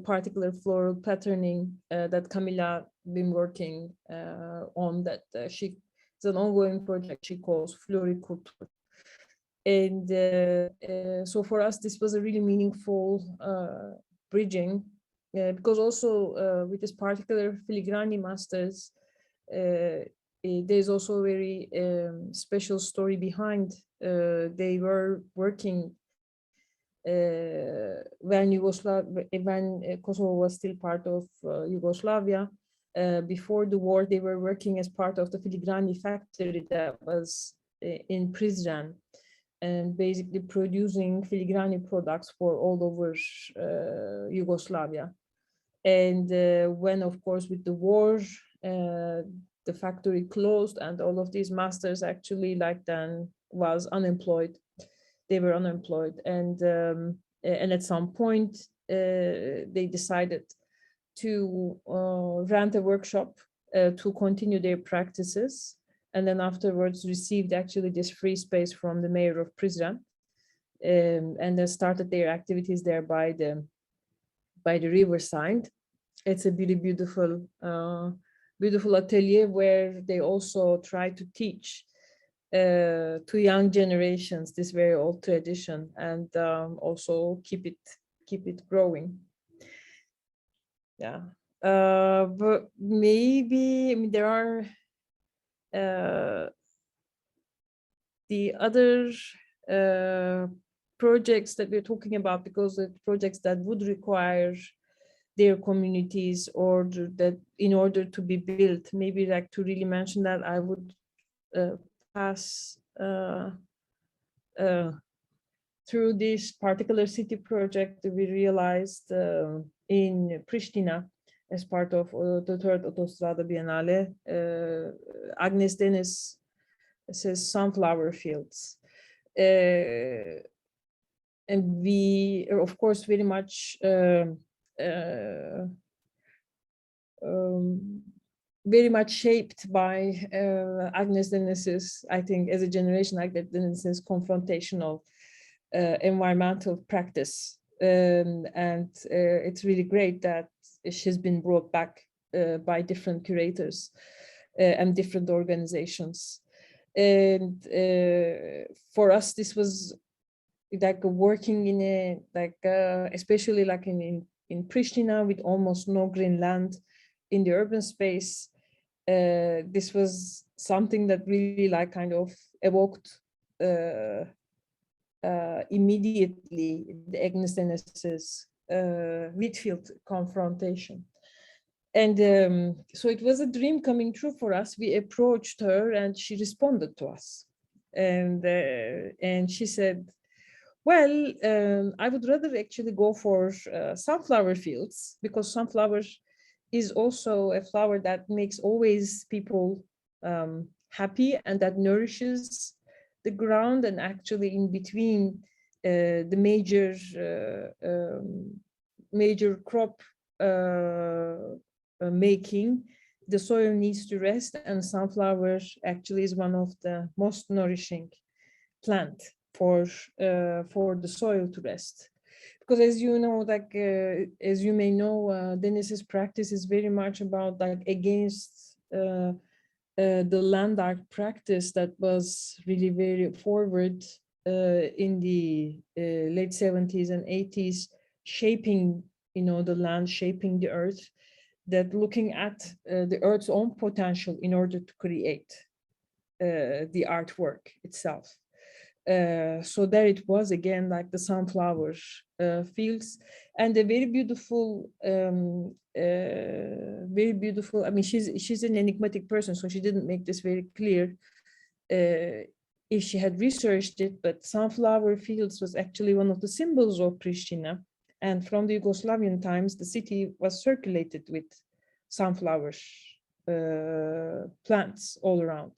particular floral patterning that Camilla been working on. That it's an ongoing project she calls Floriculture. And so for us, this was a really meaningful bridging, because also with this particular filigrani masters, there's also a very special story behind. They were working when Kosovo was still part of Yugoslavia. Before the war, they were working as part of the filigrani factory that was in Prizren, and basically producing filigrani products for all over Yugoslavia. And when, of course, with the war, the factory closed, and all of these masters actually then was unemployed. They were unemployed, and at some point they decided to rent a workshop to continue their practices, and then afterwards received actually this free space from the mayor of Prizren, and then started their activities there by the riverside. It's a really beautiful atelier where they also try to teach to young generations this very old tradition, and also keep it growing. Yeah, but maybe, I mean, there are the other projects that we're talking about, because the projects that would require their communities, or that in order to be built, maybe like to really mention that, I would pass through this particular city project that we realized in Pristina as part of the third Autostrada Biennale. Agnes Dennis says sunflower fields. And we are, of course, very much shaped by Agnes Dennis's, I think, as a generation, Agnes Dennis's confrontational environmental practice. And it's really great that she's been brought back by different curators and different organizations. And for us, this was like working in a, especially like in Pristina, with almost no green land in the urban space. This was something that really kind of evoked immediately the Agnes Dennis's Whitfield confrontation. And so it was a dream coming true for us. We approached her and she responded to us. And she said, well, I would rather actually go for sunflower fields, because sunflower is also a flower that makes always people happy, and that nourishes the ground. And actually in between the major crop making, the soil needs to rest, and sunflower actually is one of the most nourishing plant for the soil to rest. Because as you know, as you may know, Dennis's practice is very much about against the land art practice that was really very forward in the late 70s and 80s, shaping, the land, shaping the earth, that looking at the earth's own potential in order to create the artwork itself. So there it was again, the sunflower fields, and a very beautiful, very beautiful. I mean, she's an enigmatic person, so she didn't make this very clear if she had researched it. But sunflower fields was actually one of the symbols of Pristina, and from the Yugoslavian times, the city was circulated with sunflower plants all around.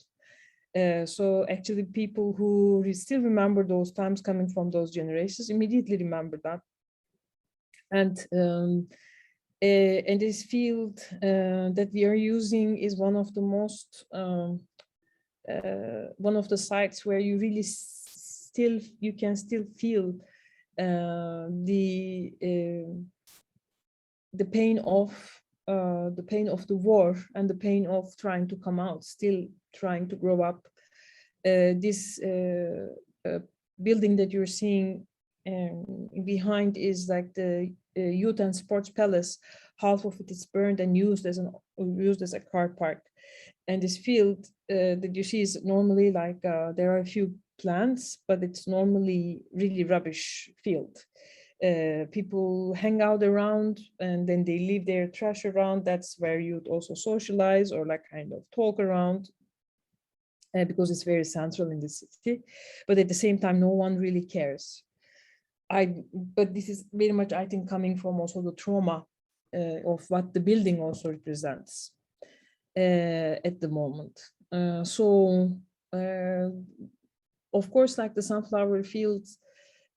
So actually people who still remember those times, coming from those generations, immediately remember that. And And this field that we are using is one of the most, one of the sites where you really you can still feel the pain of the war and the pain of trying to come out, still trying to grow up. This building that you're seeing behind is like the Youth and Sports Palace. Half of it is burned and used as a car park. And this field that you see is normally like there are a few plants, but it's normally really rubbish field. People hang out around and then they leave their trash around. That's where you'd also socialize or like kind of talk around. Because it's very central in the city, but at the same time, no one really cares. But this is very much, I think, coming from also the trauma of what the building also represents at the moment. Of course, like the sunflower fields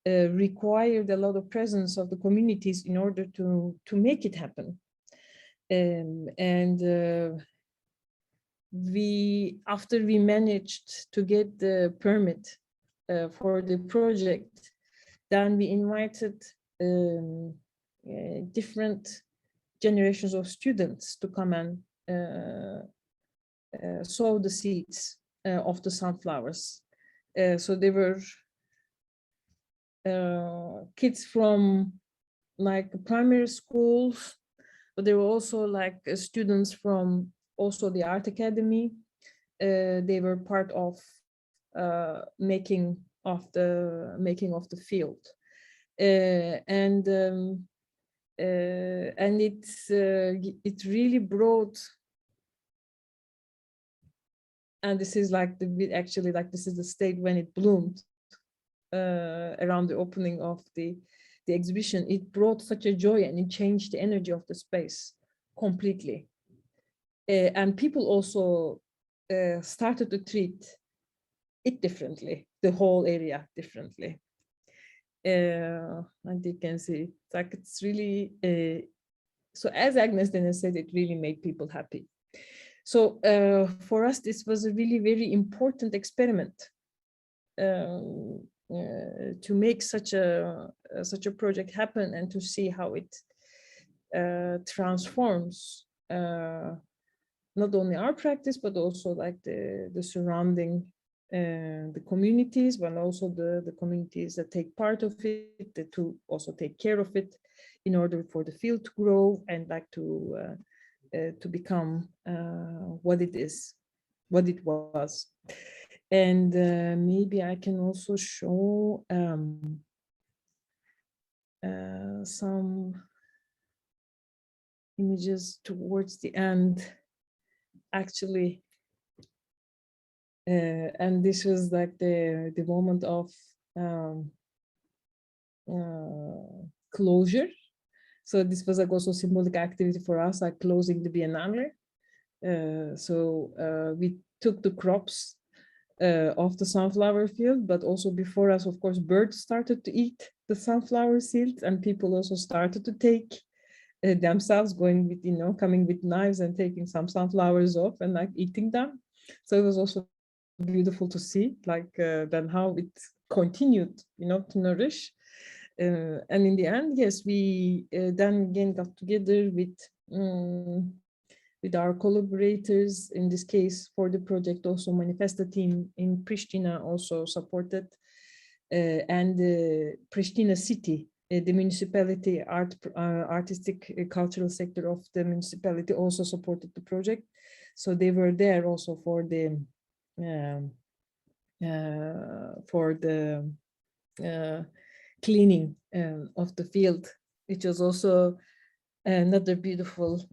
required a lot of presence of the communities in order to make it happen. After we managed to get the permit for the project, then we invited different generations of students to come and sow the seeds of the sunflowers. So they were kids from like primary schools, but there were also like students from also the art academy. They were part of making of the field, and it really brought. And this is like actually like this is the state when it bloomed around the opening of the exhibition. It brought such a joy and it changed the energy of the space completely. And people also started to treat it differently, the whole area differently. And you can see, like it's really, so as Agnes then said, it really made people happy. So for us, this was a really very important experiment to make such a project happen and to see how it transforms not only our practice, but also like the surrounding, the communities, but also the communities that take part of it, to also take care of it in order for the field to grow and like to become what it is, what it was. And maybe I can also show some images towards the end. Actually, and this was like the moment of closure. So this was like also symbolic activity for us, like closing the Biennale. So we took the crops of the sunflower field, but also before us, of course, birds started to eat the sunflower seeds, and people also started to take themselves, going with, coming with knives and taking some sunflowers off and like eating them. So it was also beautiful to see, like then how it continued, to nourish. And in the end, yes, we then again got together with our collaborators. In this case, for the project, also Manifesta team in Pristina also supported, and the Pristina city. The municipality, artistic, cultural sector of the municipality also supported the project. So they were there also for the cleaning of the field, which was also another beautiful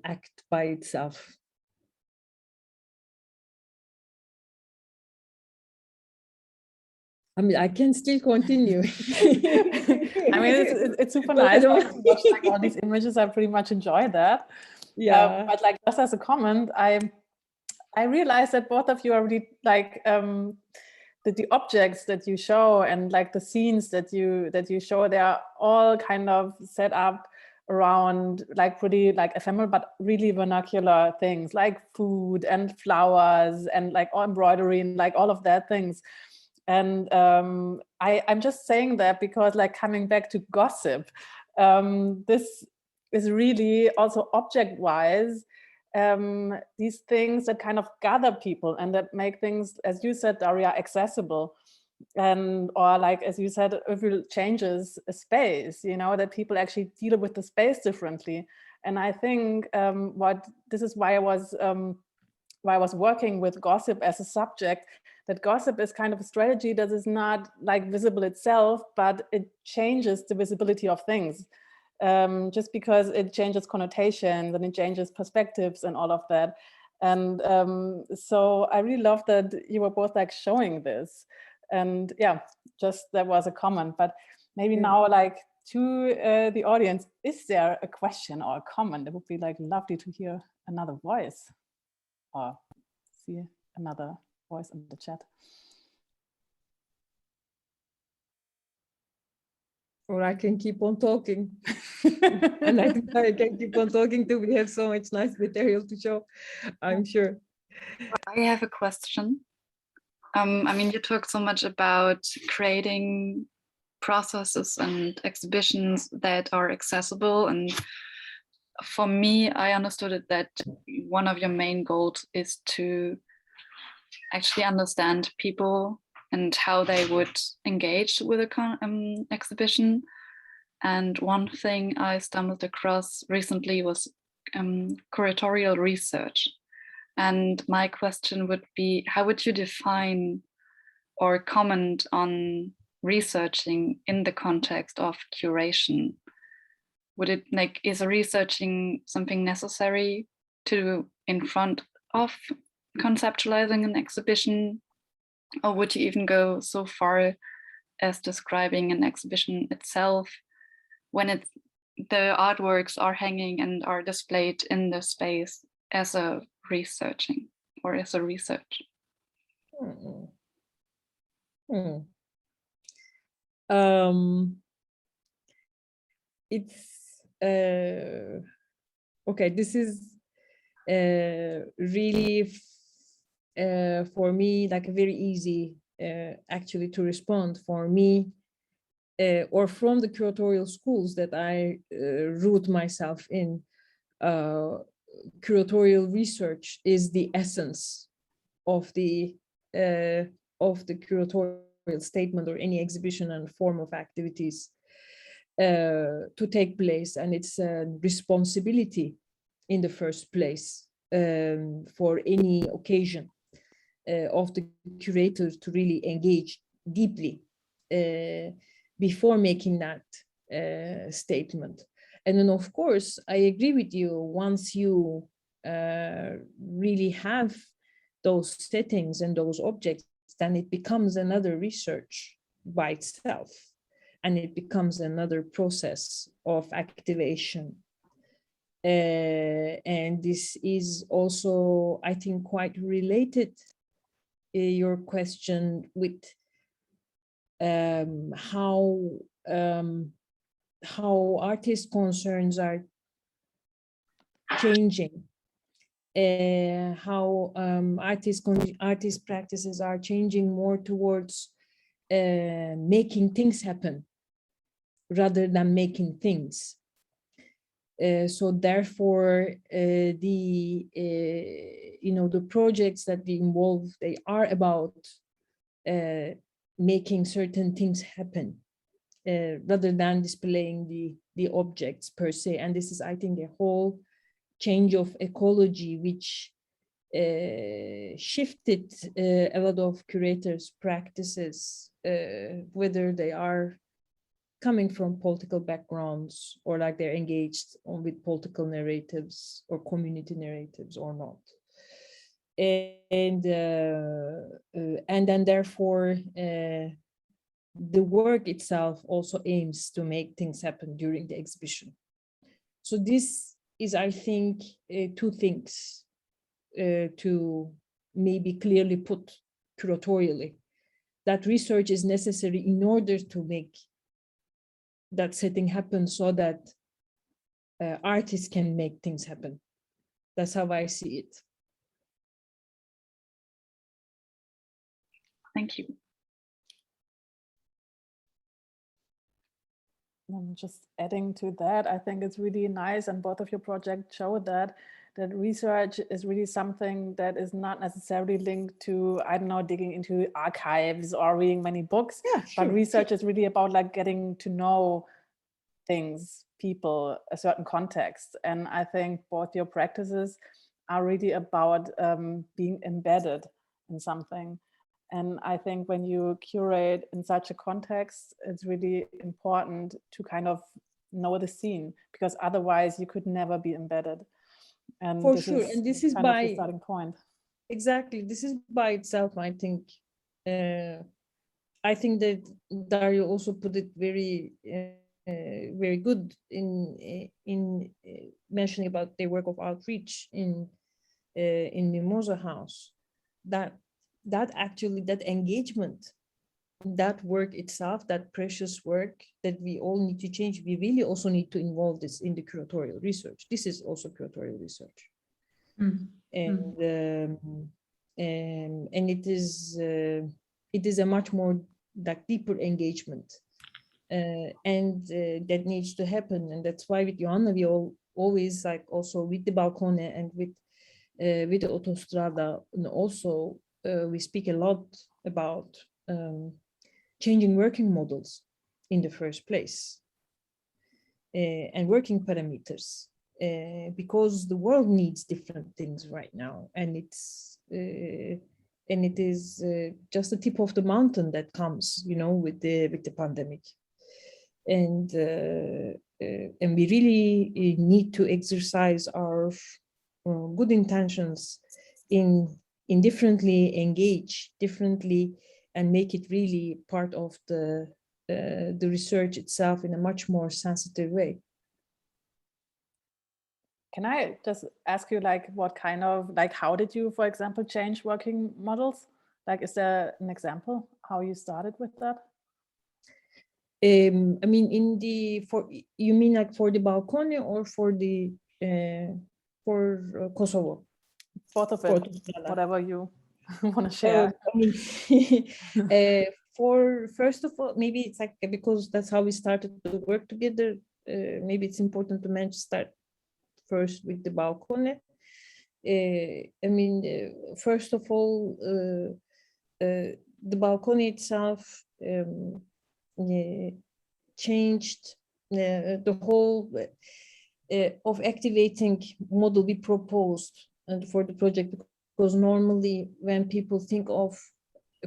act by itself. I mean, I can still continue. I mean, it's super nice to watch like all these images. I pretty much enjoy that. Yeah. But like just as a comment, I realized that both of you are really like the objects that you show and like the scenes that you show, they are all kind of set up around like pretty like ephemeral but really vernacular things like food and flowers and like embroidery and like all of that things. And I'm just saying that because like coming back to gossip, this is really also object-wise these things that kind of gather people and that make things, as you said, Daria, accessible. And or like, as you said, Övül changes a space, you know, that people actually deal with the space differently. And I think this is why I was working with gossip as a subject, that gossip is kind of a strategy that is not like visible itself, but it changes the visibility of things. Just because it changes connotations and it changes perspectives and all of that. And so I really love that you were both like showing this. And yeah, just that was a comment, but maybe now like to the audience, is there a question or a comment? It would be like lovely to hear another voice or see another voice in the chat. Or I can keep on talking. And I think I can keep on talking too. We have so much nice material to show, I'm sure. I have a question. I mean, you talked so much about creating processes and exhibitions that are accessible. And for me, I understood it that one of your main goals is to actually understand people and how they would engage with an exhibition. And one thing I stumbled across recently was curatorial research. And my question would be, how would you define or comment on researching in the context of curation? Would it like, is researching something necessary to in front of conceptualizing an exhibition? Or would you even go so far as describing an exhibition itself when the artworks are hanging and are displayed in the space as a researching or as a research? It's okay, this is really for me like a very easy actually to respond for me or from the curatorial schools that I root myself in. Curatorial research is the essence of the curatorial statement or any exhibition and form of activities to take place, and it's a responsibility in the first place for any occasion of the curator to really engage deeply before making that statement. And then, of course, I agree with you, once you really have those settings and those objects, then it becomes another research by itself, and it becomes another process of activation. And this is also, I think, quite related, your question with how artist concerns are changing, how artist practices are changing more towards making things happen rather than making things. So therefore, the projects that we involve, they are about making certain things happen rather than displaying the objects per se. And this is, I think, a whole change of ecology which shifted a lot of curators' practices, whether they are coming from political backgrounds or like they're engaged with political narratives or community narratives or not. And then therefore the work itself also aims to make things happen during the exhibition. So this is, I think, two things to maybe clearly put curatorially, that research is necessary in order to make that setting happen, so that artists can make things happen. That's how I see it. Thank you. Just adding to that, I think it's really nice, and both of your projects show that research is really something that is not necessarily linked to, I don't know, digging into archives or reading many books. Yeah, sure. But research is really about like getting to know things, people, a certain context. And I think both your practices are really about being embedded in something. And I think when you curate in such a context, it's really important to kind of know the scene, because otherwise you could never be embedded. And for sure, and this is kind of the by starting point. Exactly, this is by itself. I think that Daria also put it very very good in mentioning about the work of outreach in Mimosa House. That actually, that engagement, that work itself, that precious work that we all need to change, we really also need to involve this in the curatorial research. This is also curatorial research. And it is a much more like deeper engagement, and that needs to happen. And that's why with Johanna we always, like also with the Balkone and with the Autostrada, and also we speak a lot about changing working models in the first place, and working parameters, because the world needs different things right now, and it is just the tip of the mountain that comes, with the pandemic, and we really need to exercise our good intentions in differently engage differently, and make it really part of the research itself in a much more sensitive way. Can I just ask you, like, what kind of, like, how did you, for example, change working models? Like, is there an example how you started with that? I mean, you mean like for the Balkone or for the for Kosovo? Both of it, whatever you want to share. I mean, for first of all, maybe it's like, because that's how we started to work together. Maybe it's important to start first with the Balkone. I mean, first of all, the Balkone itself changed the whole of activating model we proposed and for the project, because normally when people think of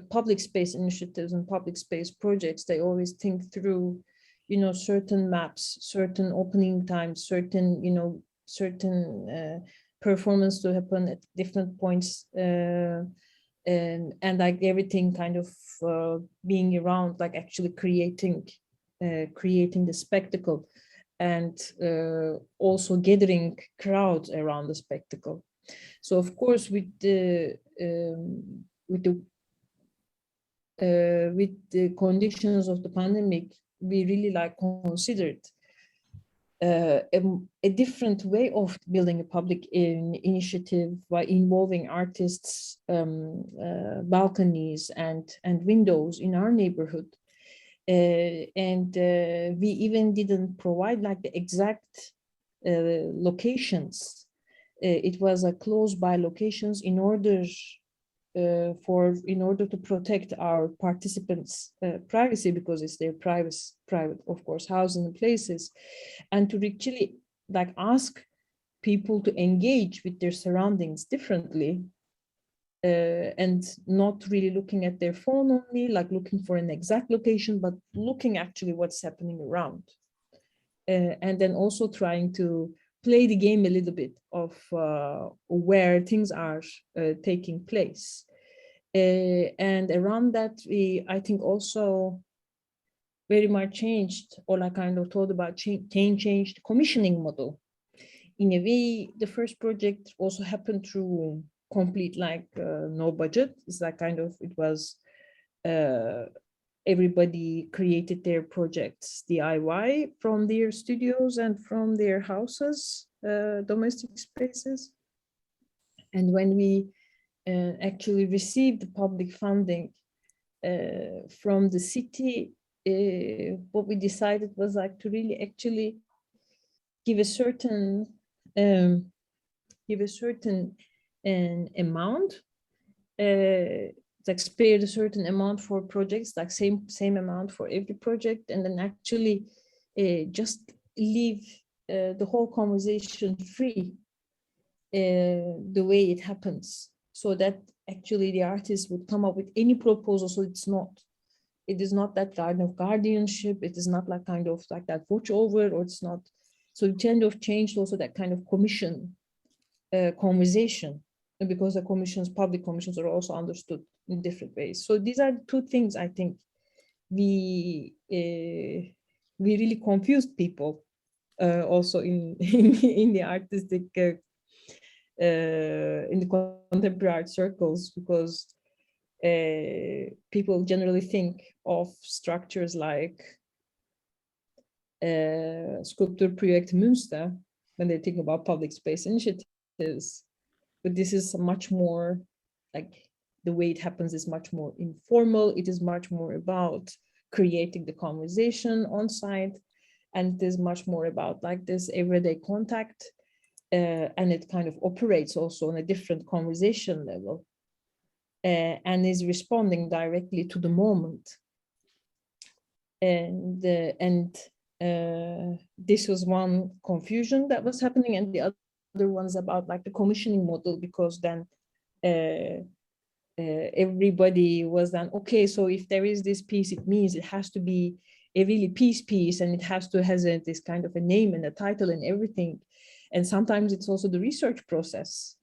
public space initiatives and public space projects, they always think through, certain maps, certain opening times, certain, performance to happen at different points, and like everything kind of being around, like actually creating the spectacle, and also gathering crowds around the spectacle. So of course, with the conditions of the pandemic, we really considered a different way of building a public initiative by involving artists, balconies and windows in our neighborhood. And we even didn't provide the exact locations. It was a close by locations in order to protect our participants' privacy, because it's their private, of course, housing and places, and to actually ask people to engage with their surroundings differently, and not really looking at their phone only, looking for an exact location, but looking actually what's happening around, and then also trying to play the game a little bit of where things are taking place. And around that, I think also very much changed, or kind of thought about changed the commissioning model. In a way, the first project also happened through complete no budget. It's it was a everybody created their projects DIY from their studios and from their houses, domestic spaces. And when we actually received the public funding from the city, what we decided was like to really actually give a certain amount, like spare a certain amount for projects, like same amount for every project, and then actually just leave the whole conversation free the way it happens, so that actually the artist would come up with any proposal. So it is not that kind of guardianship, it is not like kind of like that watch over, or it's not. So it kind of changed also that kind of commission conversation, because the public commissions are also understood in different ways. So these are two things I think we really confused people also in the artistic in the contemporary art circles, because people generally think of structures like Sculptuurproject Münster when they think about public space initiatives. But this is much more like, the way it happens is much more informal. It is much more about creating the conversation on site, and it is much more about like this everyday contact, and it kind of operates also on a different conversation level, and is responding directly to the moment. And this was one confusion that was happening, and the other one's about like the commissioning model, because then everybody was then, okay, so if there is this piece, it means it has to be a really piece, and it has to have this kind of a name and a title and everything. And sometimes it's also the research process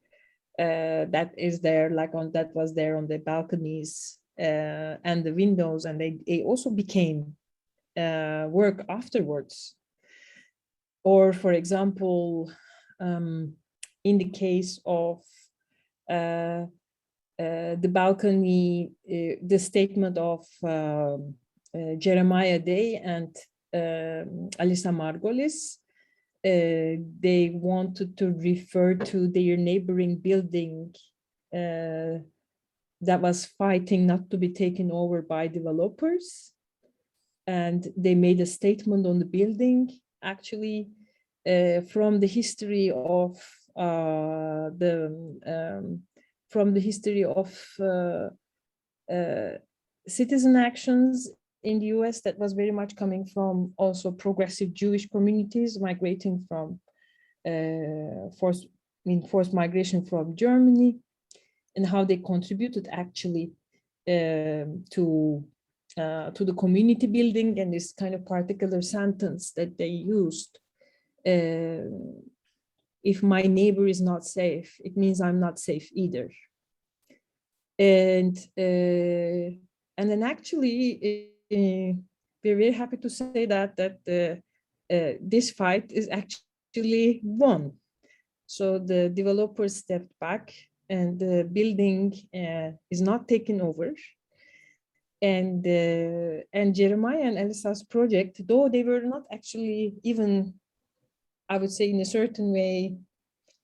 that is there, like that was there on the balconies and the windows, and they also became work afterwards. Or for example, in the case of the balcony, the statement of Jeremiah Day and Alisa Margolis, they wanted to refer to their neighboring building that was fighting not to be taken over by developers. And they made a statement on the building, actually, from the history of citizen actions in the US, that was very much coming from also progressive Jewish communities migrating from forced migration from Germany, and how they contributed actually to the community building, and this kind of particular sentence that they used. If my neighbor is not safe, it means I'm not safe either. And then actually, we're very happy to say that this fight is actually won. So the developers stepped back, and the building is not taken over. And Jeremiah and Alisa's project, though they were not actually even, I would say, in a certain way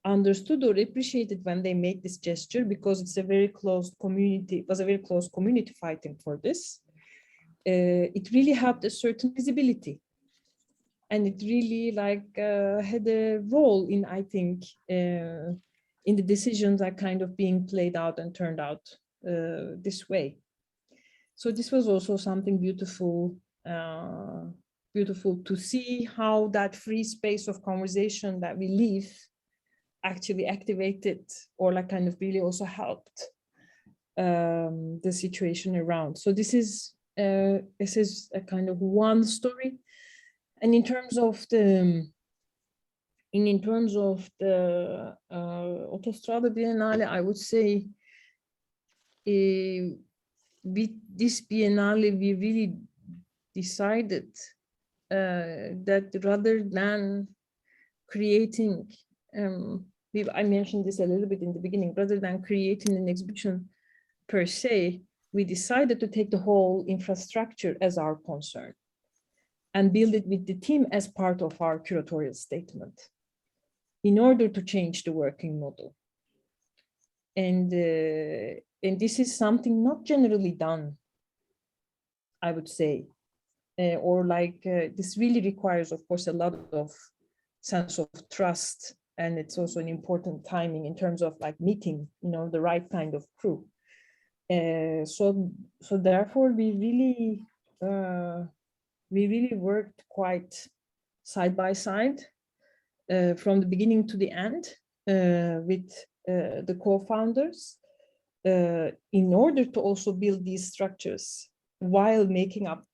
understood or appreciated when they made this gesture, because it's a very closed community, it was a very close community fighting for this. It really helped a certain visibility, and it really had a role in, I think, in the decisions that kind of being played out and turned out this way. So this was also something beautiful, beautiful to see how that free space of conversation that we leave actually activated, or kind of really also helped the situation around. So this is a kind of one story. And in terms of the Autostrada Biennale, I would say with this Biennale, we really decided that rather than creating, I mentioned this a little bit in the beginning, rather than creating an exhibition per se, we decided to take the whole infrastructure as our concern and build it with the team as part of our curatorial statement in order to change the working model. And this is something not generally done, I would say, this really requires, of course, a lot of sense of trust, and it's also an important timing in terms of like meeting, the right kind of crew. So therefore, we really worked quite side by side from the beginning to the end with the co-founders in order to also build these structures while making up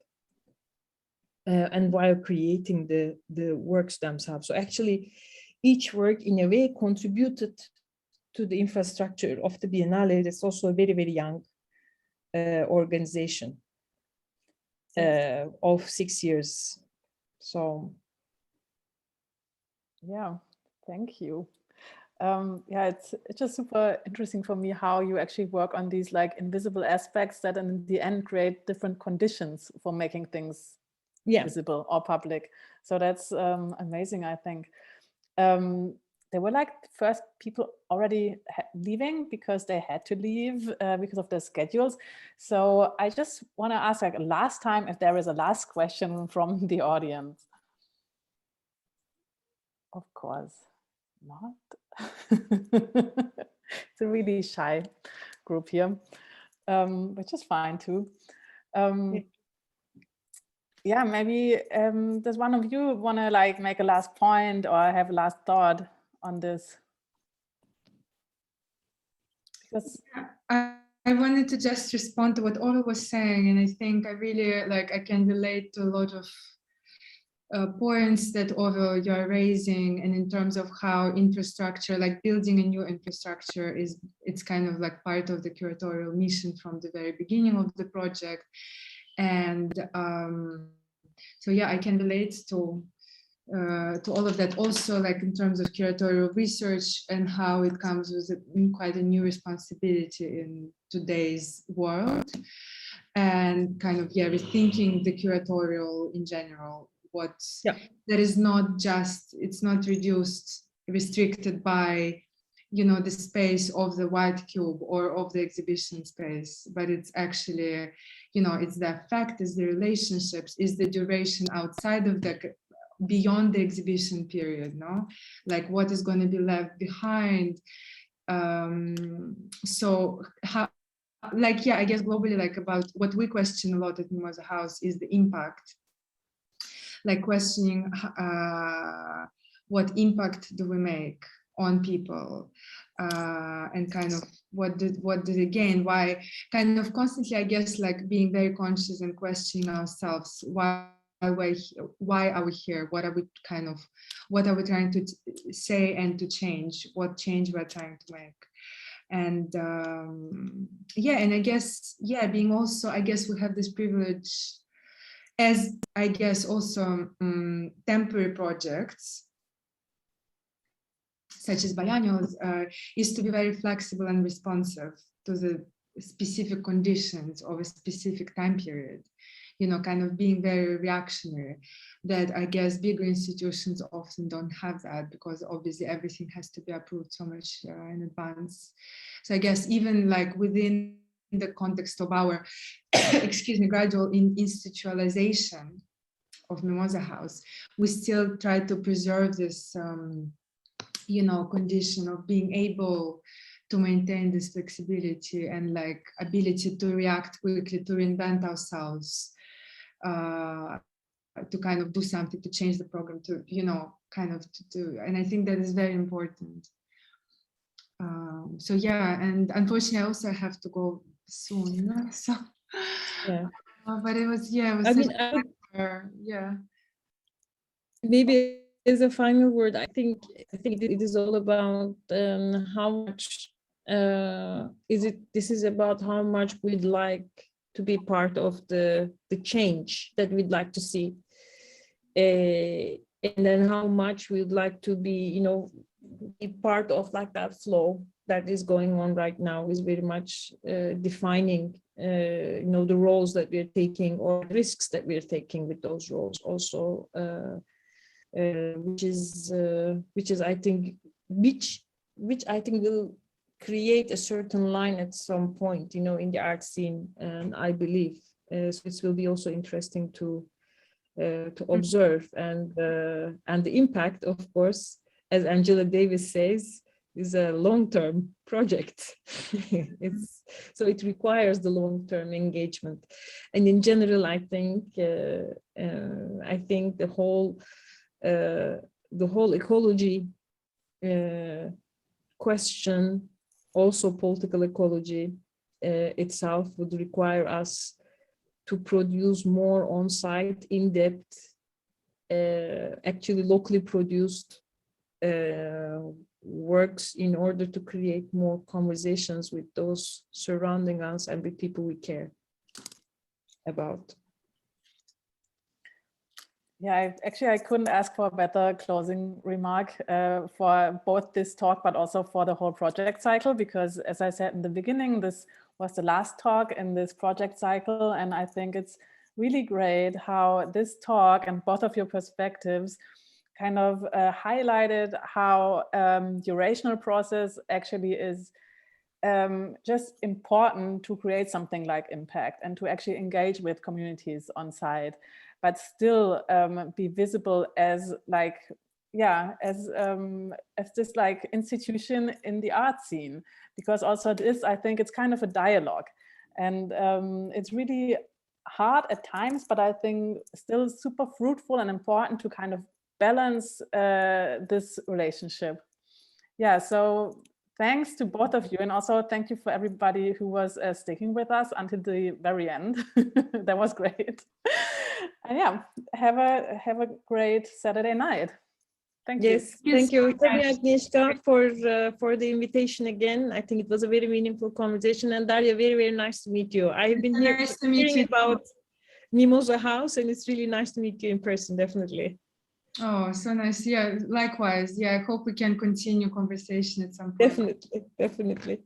and while creating the works themselves. So actually, each work in a way contributed to the infrastructure of the Biennale. It's also a very, very young organization of 6 years. So, yeah, thank you. Yeah, it's just super interesting for me how you actually work on these like invisible aspects that in the end create different conditions for making things visible or public. So that's amazing, I think. There were like first people already leaving because they had to leave because of their schedules. So I just want to ask like last time if there is a last question from the audience. Of course not. It's a really shy group here, which is fine too. Yeah, maybe does one of you want to like make a last point or have a last thought on this? Because I wanted to just respond to what Ola was saying, and I think I really I can relate to a lot of points that Ola you're raising, and in terms of how infrastructure, like building a new infrastructure, it's kind of like part of the curatorial mission from the very beginning of the project. And so yeah, I can relate to all of that. Also, like in terms of curatorial research and how it comes with quite a new responsibility in today's world, and kind of rethinking the curatorial in general. That is not just, it's not restricted by the space of the white cube or of the exhibition space, but it's actually it's the effect, is the relationships, is the duration outside of beyond the exhibition period, like what is going to be left behind. So how, I guess globally, about what we question a lot at Mimosa House is the impact, questioning what impact do we make on people, and kind of what did they gain, why, kind of constantly, I guess, being very conscious and questioning ourselves, why are we here, what are we trying to say and to change, what change we're trying to make. And and I guess being also, I guess we have this privilege as, I guess, also temporary projects such as Biennials, is to be very flexible and responsive to the specific conditions of a specific time period, kind of being very reactionary, that I guess bigger institutions often don't have that, because obviously everything has to be approved so much in advance. So I guess even within the context of our, gradual institutionalization of Mimosa House, we still try to preserve this condition of being able to maintain this flexibility and ability to react quickly, to reinvent ourselves, to kind of do something, to change the program, to and I think that is very important. So yeah, and unfortunately I also have to go soon, so yeah, but it was maybe as a final word, I think it is all about how much this is about how much we'd like to be part of the change that we'd like to see, and then how much we'd like to be part of that flow that is going on right now, is very much defining the roles that we're taking or risks that we're taking with those roles also, which is I think which I think will create a certain line at some point, in the art scene, and I believe so it will be also interesting to observe, and the impact, of course, as Angela Davis says, is a long-term project. So it requires the long-term engagement, and in general, I think the whole ecology question, also political ecology itself, would require us to produce more on-site, in-depth, actually locally produced works in order to create more conversations with those surrounding us and with people we care about. Yeah, I couldn't ask for a better closing remark for both this talk, but also for the whole project cycle, because as I said in the beginning, this was the last talk in this project cycle. And I think it's really great how this talk and both of your perspectives kind of highlighted how durational process actually is just important to create something like impact and to actually engage with communities on site, but still be visible as this like institution in the art scene, because also this, I think it's kind of a dialogue, and it's really hard at times, but I think still super fruitful and important to kind of balance this relationship. Yeah, so thanks to both of you, and also thank you for everybody who was sticking with us until the very end. That was great. And yeah, have a great Saturday night. Thank you. Yes, thank you, Agnieszka, for the invitation again. I think it was a very meaningful conversation. And Daria, very, very nice to meet you. I have been hearing about Mimosa House, and it's really nice to meet you in person, definitely. Oh, so nice. Yeah, likewise. Yeah, I hope we can continue conversation at some point. Definitely.